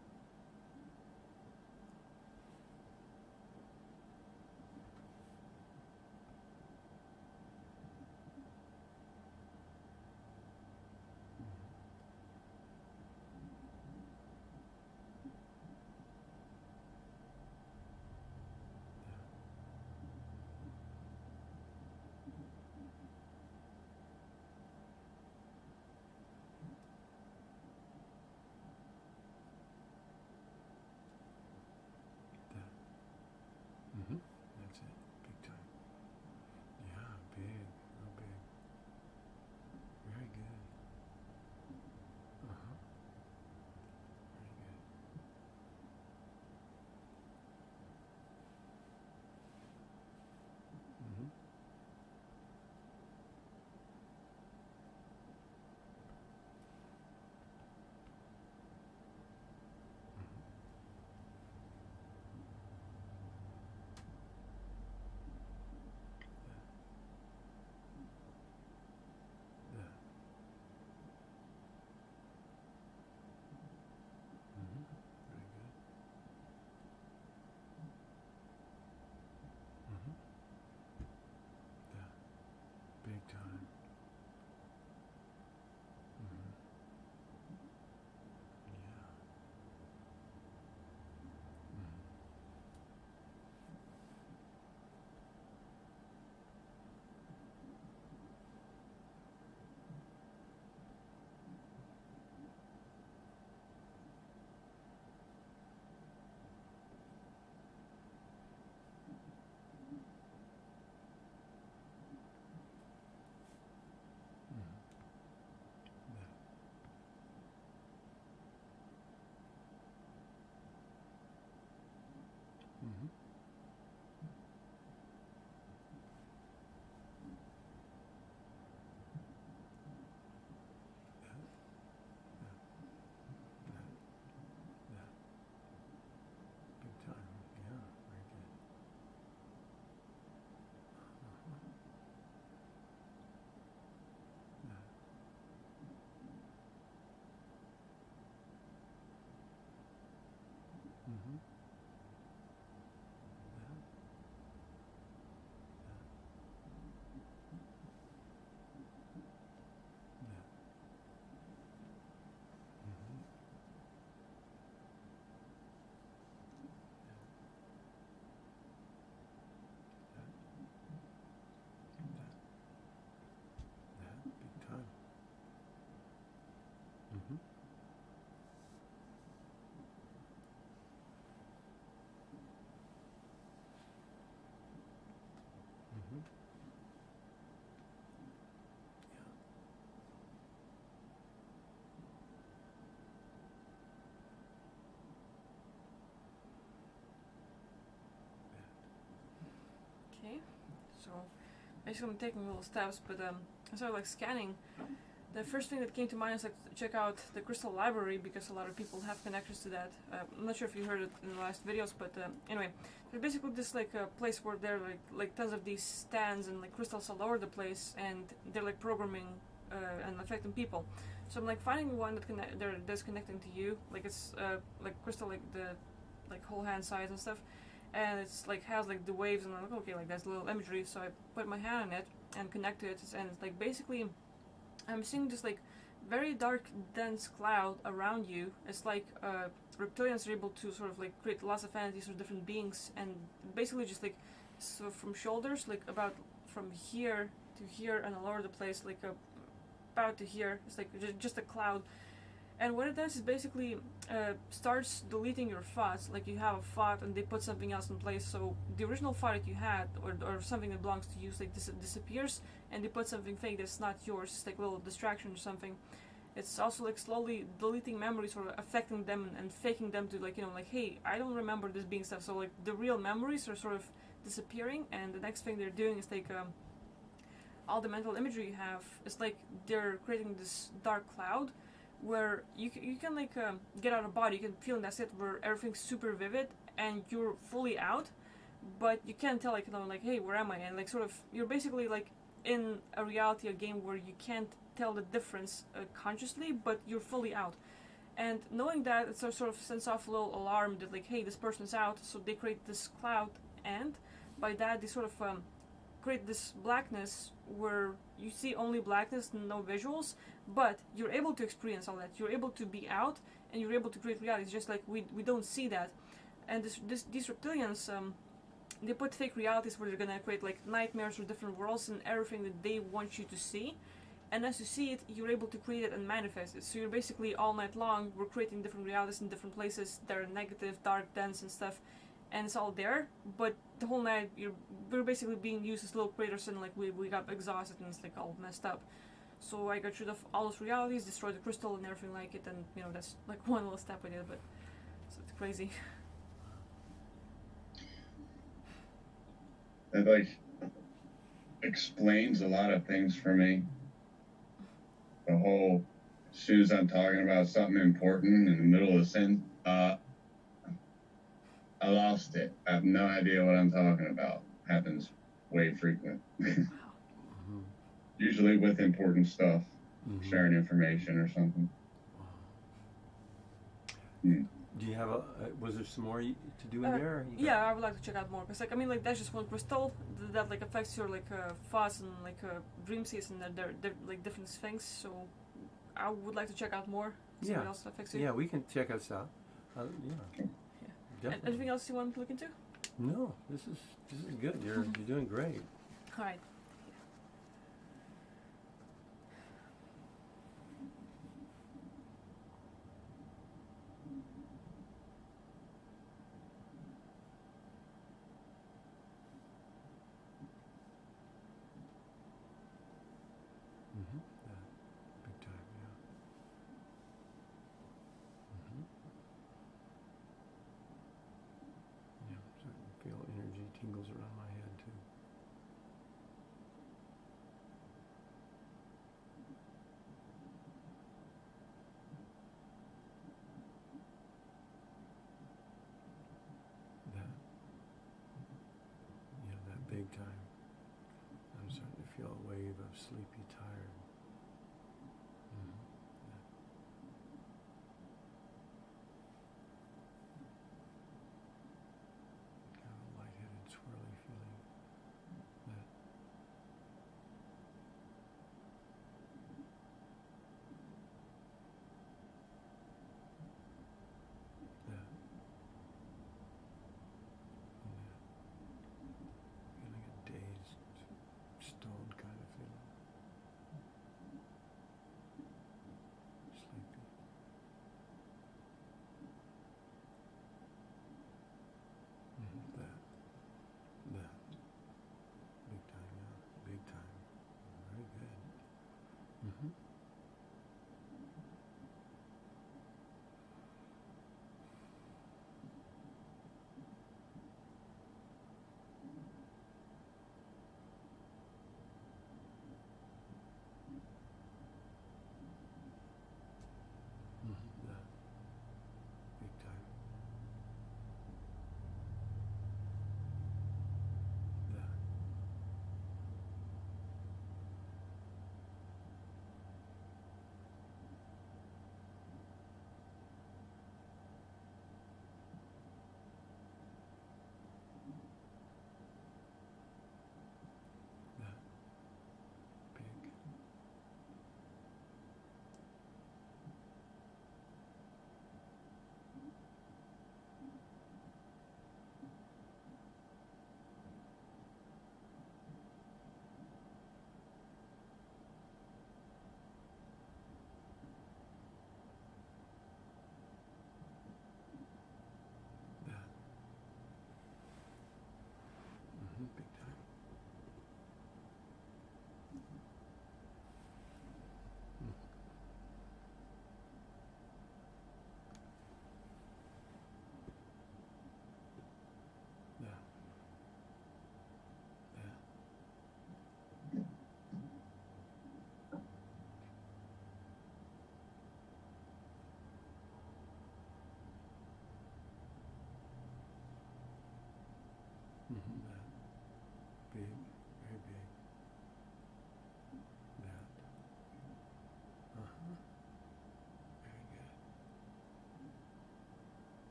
Mm-hmm. That's it. Big time. Yeah, big. Real big. Very good. Uh-huh. Very good. Mm-hmm. Yeah. Mm-hmm. Very good. Mm-hmm. Yeah. Big time. Mm-hmm. Yeah. Mm-hmm. Mm-hmm. Yeah. Mm-hmm. Yeah. Yeah. Yeah. Yeah. Big time. Yeah. Very good. Uh-huh. Yeah. Mm-hmm. Yeah. Yeah. Yeah. Mm-hmm. Yeah. Yeah. Yeah. Big time. Mm-hmm. Mm-hmm. Yeah. Okay, so basically I'm taking little steps, but I started like scanning. The first thing that came to mind is like to check out the crystal library because a lot of people have connections to that. I'm not sure if you heard it in the last videos, but anyway, there's basically this like a place where there are like tons of these stands and like crystals all over the place, and they're like programming and affecting people. So I'm like finding one that's connecting to you, like it's like crystal like the like whole hand size and stuff, and it's like has like the waves, and I'm like okay, like that's a little imagery. So I put my hand on it and connect to it, and it's like basically I'm seeing this like very dark, dense cloud around you. It's like reptilians are able to sort of like create lots of entities or different beings, and basically just like so from shoulders, like about from here to here and all over the place, like about to here. It's like just a cloud. And what it does is basically starts deleting your thoughts. Like you have a thought and they put something else in place. So the original thought that you had, or something that belongs to you, like disappears, and they put something fake that's not yours. It's like a little distraction or something. It's also like slowly deleting memories or affecting them and faking them to like like hey, I don't remember this being stuff. So like the real memories are sort of disappearing, and the next thing they're doing is like all the mental imagery you have. It's like they're creating this dark cloud where you can like get out of body. You can feel in that state where everything's super vivid and you're fully out, but you can't tell like hey, where am I? And like sort of you're basically like in a reality, a game where you can't tell the difference consciously, but you're fully out. And knowing that, it's a sort of sends off a little alarm that like, hey, this person's out. So they create this cloud, and by that they sort of create this blackness where you see only blackness, no visuals, but you're able to experience all that. You're able to be out, and you're able to create reality. It's just like we don't see that. And these reptilians, they put fake realities where they're gonna create like nightmares or different worlds and everything that they want you to see. And as you see it, you're able to create it and manifest it. So you're basically all night long, we're creating different realities in different places. They're negative, dark, dense, and stuff, and it's all there. But the whole night, we're basically being used as little creators, and like we got exhausted and it's like all messed up. So I got rid of all those realities, destroyed the crystal and everything like it, and you know that's like one little step I did, but it's crazy. That like explains a lot of things for me. The whole, as soon as I'm talking about something important in the middle of the sentence, I lost it. I have no idea what I'm talking about. Happens way frequent. Usually with important stuff, sharing information or something. Do you have was there some more to do in there? Yeah, I would like to check out more, because like I mean like that's just one crystal that like affects your like thoughts and like dream states, and they're like different things. So I would like to check out more. See what else affects you. Yeah, we can check us out. Yeah. Definitely. Anything else you want to look into? No, this is good. You're doing great. All right. Big time, yeah. Yeah, so I can feel energy tingles around my head too. That big time. I'm starting to feel a wave of sleepy, tired. Kind of a lightheaded, swirly feeling. That. Feeling a dazed, stoned kind of feeling.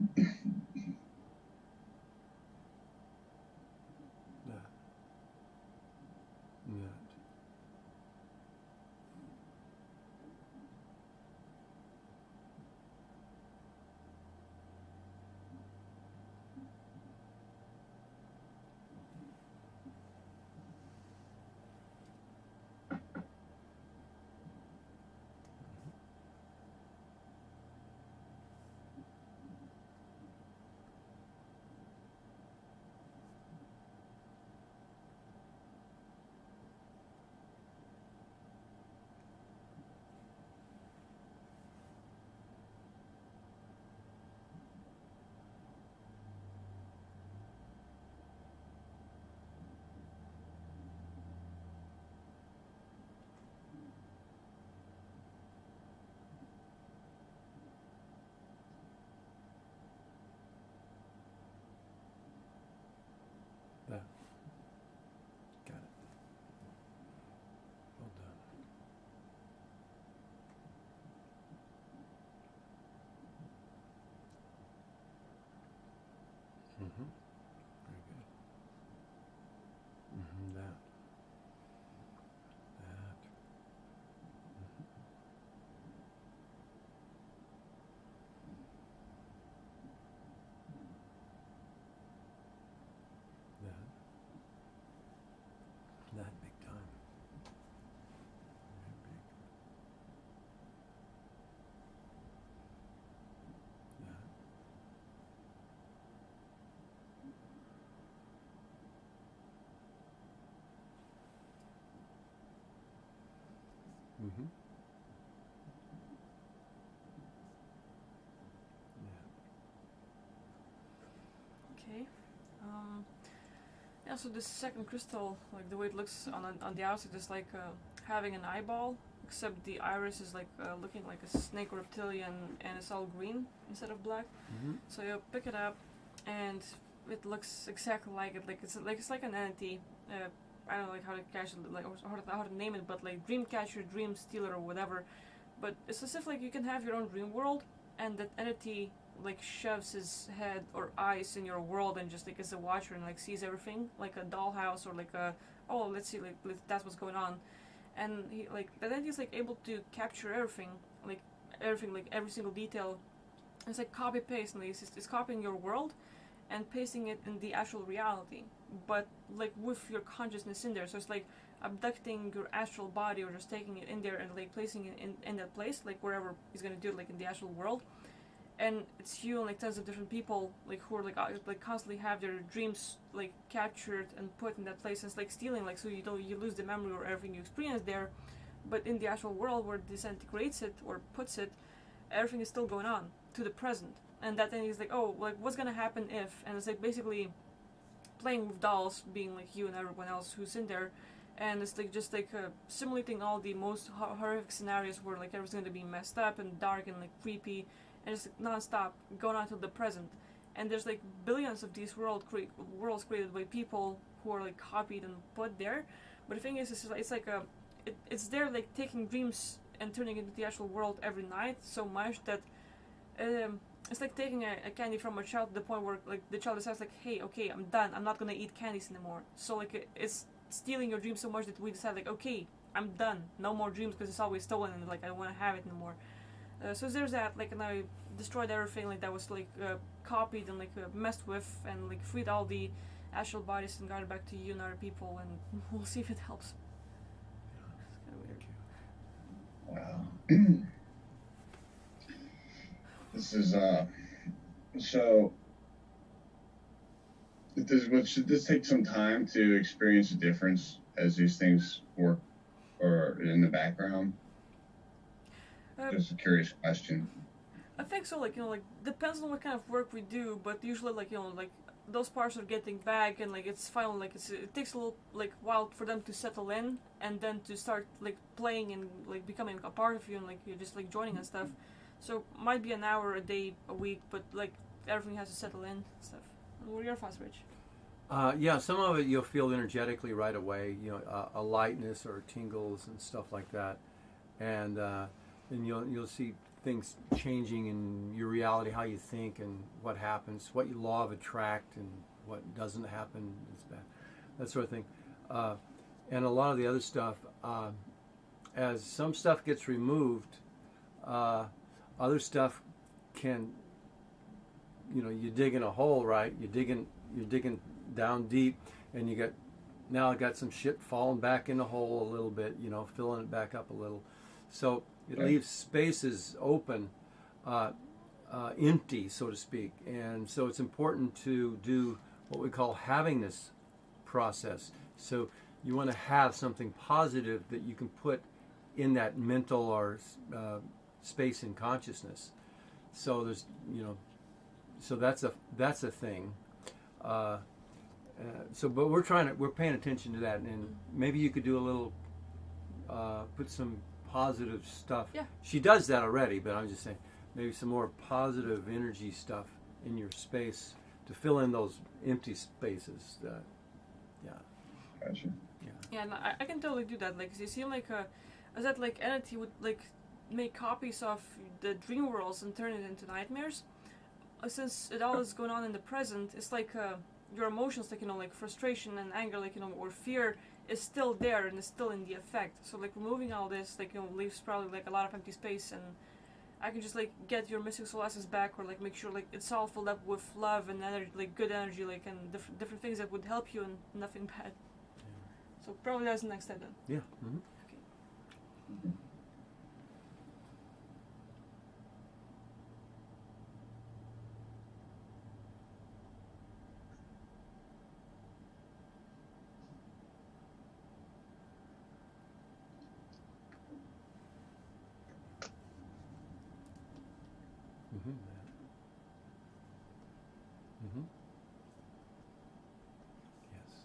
Yeah. Yeah. Yeah. Got it. Well done. Mm-hmm. Very good. Mm-hmm. That. That. Mm-hmm. That. That big time. Very big. That. Mm-hmm. Yeah. Okay. Um, yeah, so this second crystal, like the way it looks on the outside, is like having an eyeball, except the iris is like looking like a snake reptilian, and it's all green instead of black. Mm-hmm. So you pick it up, and it looks exactly like it. Like it's like an entity. I don't know like how to catch it, like or how to name it, but like dream catcher, dream stealer, or whatever. But it's as if like you can have your own dream world, and that entity like shoves his head or eyes in your world and just like is a watcher and like sees everything like a dollhouse or like a oh let's see like that's what's going on, and he like that entity is like able to capture everything like every single detail. It's like copy paste, and it's copying your world and pasting it in the actual reality, but like with your consciousness in there. So it's like abducting your astral body or just taking it in there and like placing it in that place, like wherever he's gonna do it, like in the actual world. And it's you and like tons of different people like who are like constantly have their dreams like captured and put in that place. And it's like stealing, like so you don't you lose the memory or everything you experience there, but in the actual world where it disintegrates it or puts it, everything is still going on to the present. And that then is like, oh, like what's gonna happen if? And it's like basically playing with dolls, being like you and everyone else who's in there, and it's like just like simulating all the most horrific scenarios where like everything's gonna be messed up and dark and like creepy, and it's like, non-stop going on to the present. And there's like billions of these worlds created by people who are like copied and put there. But the thing is, it's like it's there like taking dreams and turning it into the actual world every night so much that it's like taking a candy from a child to the point where like the child decides like, hey, okay, I'm done, I'm not gonna eat candies anymore. So like it's stealing your dreams so much that we decide like, okay, I'm done, no more dreams because it's always stolen and like I don't want to have it anymore. So there's that, like, and I destroyed everything like that was like copied and like messed with, and like freed all the astral bodies and got it back to you and other people, and we'll see if it helps. It's kind of weird. Thank you. Wow. This is so should this take some time to experience a difference as these things work or in the background? Just a curious question. I think so, like, like, depends on what kind of work we do, but usually, like, like, those parts are getting back, and, like, it's finally, like, it takes a little, like, while for them to settle in, and then to start, like, playing and, like, becoming a part of you, and, like, you're just, like, joining and stuff. So, might be an hour, a day, a week, but, like, everything has to settle in and stuff. What are your thoughts, Rich? Yeah, some of it you'll feel energetically right away, a lightness or tingles and stuff like that. And you'll see things changing in your reality, how you think and what happens, what you law of attract and what doesn't happen, is bad, that sort of thing. And a lot of the other stuff, as some stuff gets removed, other stuff can, you dig in a hole, right? You're digging down deep, and now I got some shit falling back in the hole a little bit, filling it back up a little. So it leaves spaces open, empty, so to speak. And so it's important to do what we call having this process. So you want to have something positive that you can put in that mental or space in consciousness. So there's, so that's a thing. But we're paying attention to that, and maybe you could do a little, put some positive stuff. Yeah. She does that already, but I'm just saying maybe some more positive energy stuff in your space to fill in those empty spaces. Gotcha. Yeah, and I can totally do that. Like, 'cause you seem like as that like entity would like make copies of the dream worlds and turn it into nightmares. Since it all is going on in the present, it's like your emotions, like like frustration and anger, like or fear, is still there and is still in the effect. So like removing all this, like leaves probably like a lot of empty space, and I can just like get your missing soul essence back, or like make sure like it's all filled up with love and energy, like good energy, like and different things that would help you and nothing bad. So probably that's the next step then. Yeah. Mm-hmm. Okay. Mm-hmm. Mm-hmm. Yes.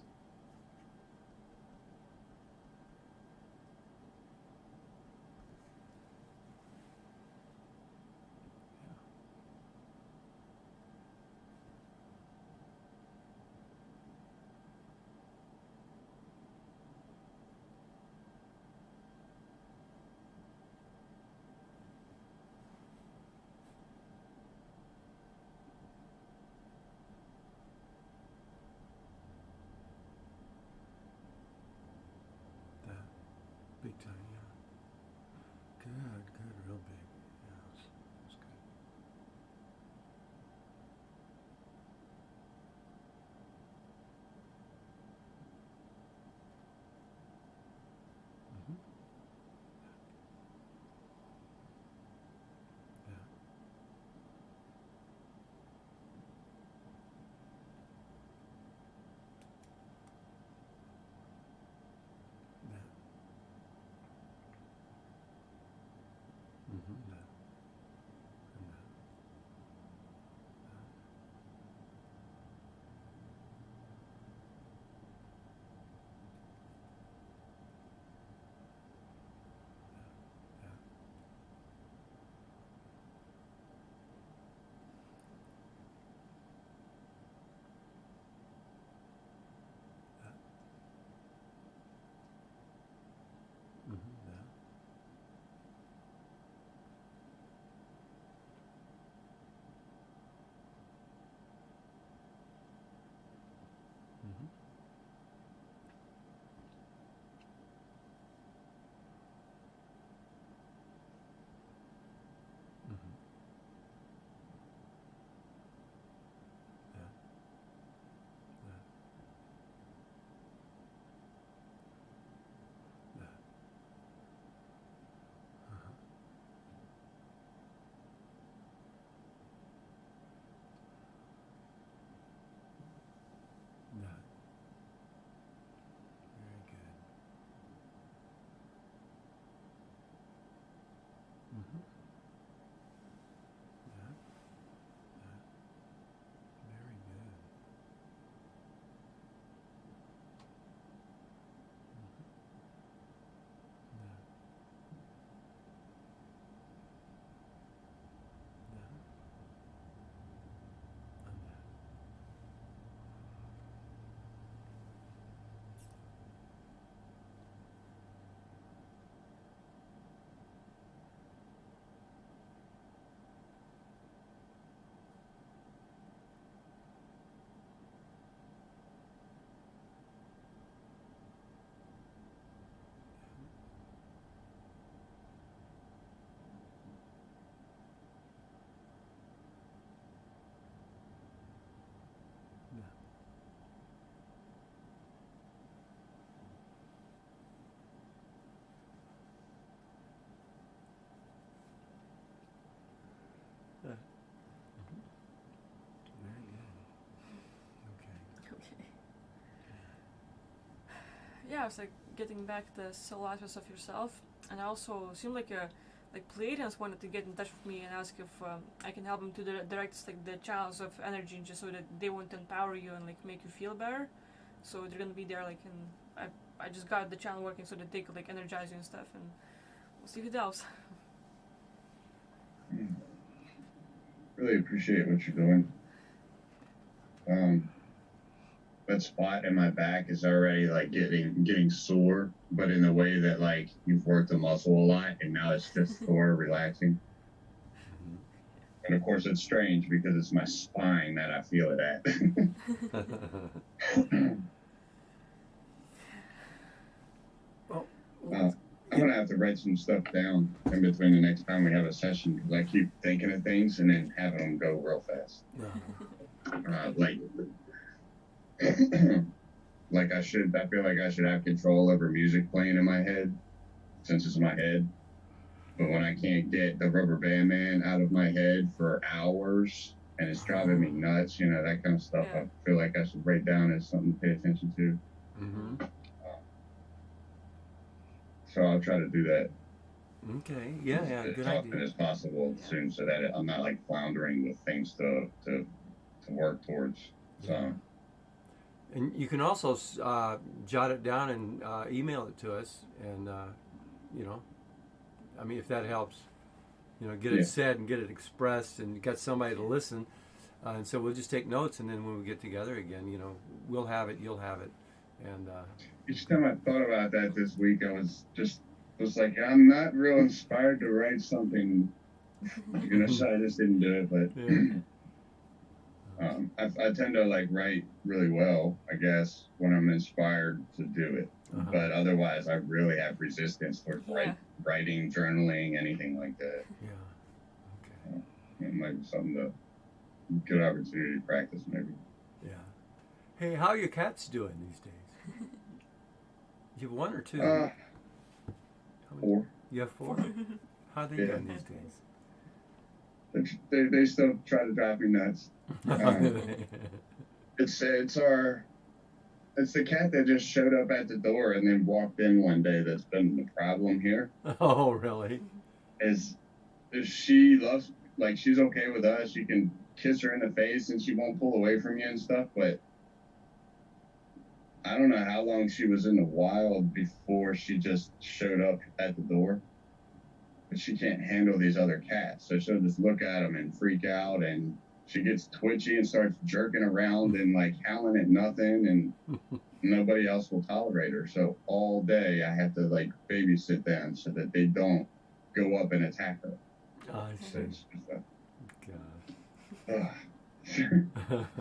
yeah, it's like getting back the soul aspects of yourself, and I also seemed like Pleiadians wanted to get in touch with me and ask if I can help them to direct like the channels of energy, just so that they won't empower you and like make you feel better. So they're gonna be there like, and I just got the channel working so that they could like energize you and stuff, and we'll see if it helps. Really appreciate what you're doing. That spot in my back is already like getting sore, but in a way that like you've worked the muscle a lot and now it's just sore, relaxing. And of course it's strange because it's my spine that I feel it at. I'm gonna have to write some stuff down in between the next time we have a session because I keep thinking of things and then having them go real fast. Like I feel like I should have control over music playing in my head since it's my head. But when I can't get the Rubber Band Man out of my head for hours and it's driving me nuts, you know, that kind of stuff, I feel like I should write down as something to pay attention to. So I'll try to do that. Okay. Yeah. As Good often idea. as possible soon, so that I'm not like floundering with things to work towards. So. And you can also jot it down and email it to us, and you know, I mean, if that helps, you know, get it said and get it expressed, and get somebody to listen. And so we'll just take notes, and then when we get together again, you know, we'll have it, you'll have it, and. Each time I thought about that this week, I was like, I'm not real inspired to write something. You know, so I just didn't do it. But I tend to like write really well, I guess, when I'm inspired to do it. But otherwise, I really have resistance towards writing, journaling, anything like that. Yeah. Okay. It might be something good opportunity to practice, maybe. Yeah. Hey, how are your cats doing these days? You have one or two? 4. You have 4? How are they doing these days? They still try to drive me nuts. It's the cat that just showed up at the door and then walked in one day that's been the problem here. Oh, really? Is she loves, like, she's okay with us. You can kiss her in the face and she won't pull away from you and stuff, but I don't know how long she was in the wild before she just showed up at the door. But she can't handle these other cats, so she'll just look at them and freak out, and she gets twitchy and starts jerking around and like howling at nothing, and nobody else will tolerate her. So all day I have to like babysit them so that they don't go up and attack her. I see.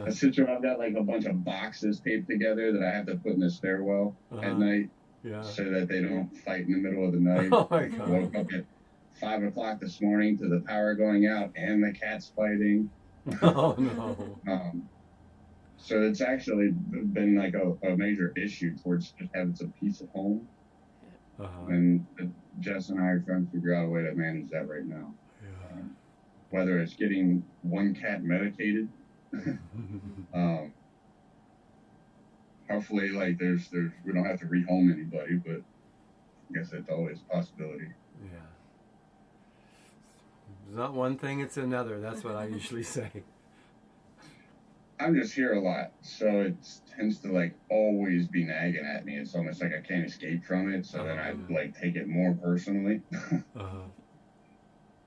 I sit around, I've got like a bunch of boxes taped together that I have to put in the stairwell at night, so that they don't fight in the middle of the night. Oh my God. I woke up at 5 o'clock this morning to the power going out and the cats fighting. Oh no. So it's actually been like a major issue towards just having some peace at home. And Jess and I are trying to figure out a way to manage that right now. Whether it's getting one cat medicated, hopefully, like we don't have to rehome anybody, but I guess that's always a possibility. Yeah. It's not one thing, it's another. That's what I usually say. I'm just here a lot, so it tends to like always be nagging at me. It's almost like I can't escape from it, so then I like take it more personally.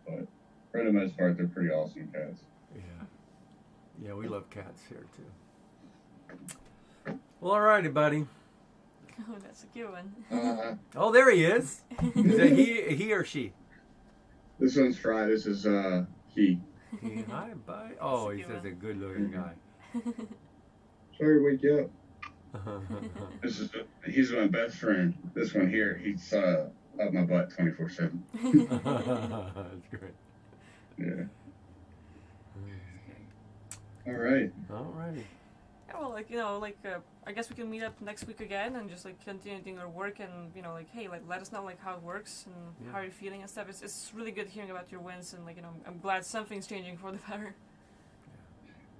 But for the most part, they're pretty awesome cats. Yeah, we love cats here too. Well, alrighty, buddy. Oh, that's a good one. Oh, there he is. Is that he or she? This one's Fry. This is he. Hi, bye. Oh, he's just a good-looking guy. Sorry to wake you up. He's my best friend. This one here, he's up my butt 24/7. That's great. Yeah. All right. Alrighty. Yeah, well, like, I guess we can meet up next week again and just like continue doing our work, and like, hey, like, let us know like how it works and how you're feeling and stuff. It's really good hearing about your wins, and like, I'm glad something's changing for the better.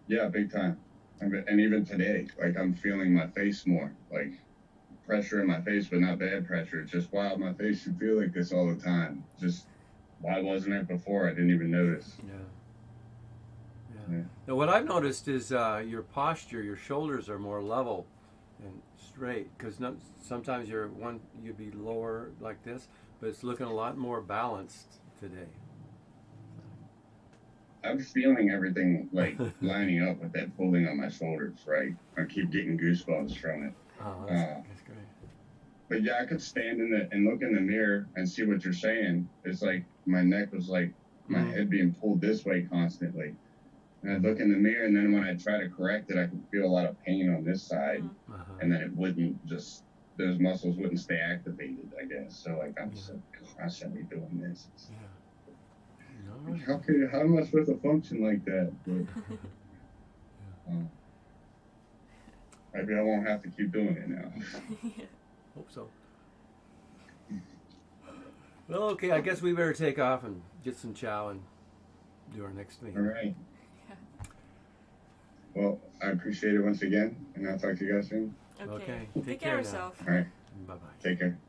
Yeah, big time. And even today, like, I'm feeling my face more. Like, pressure in my face, but not bad pressure. It's just, wow, my face should feel like this all the time. Just, why wasn't it before? I didn't even notice. Yeah. Now, what I've noticed is your posture, your shoulders are more level and straight, because sometimes you'd be lower like this, but it's looking a lot more balanced today. I'm feeling everything like lining up with that pulling on my shoulders, right? I keep getting goosebumps from it. Oh, that's great. But yeah, I could stand and look in the mirror and see what you're saying. It's like my neck was like my head being pulled this way constantly. And I'd look in the mirror, and then when I try to correct it, I could feel a lot of pain on this side, and then it wouldn't just, those muscles wouldn't stay activated, I guess. So like I'm just constantly doing this. How am I supposed to function like that? But, maybe I won't have to keep doing it now. Hope so. Well, okay, I guess we better take off and get some chow and do our next thing. All right. Well, I appreciate it once again, and I'll talk to you guys soon. Okay. Take care of yourself. All right. Bye-bye. Take care.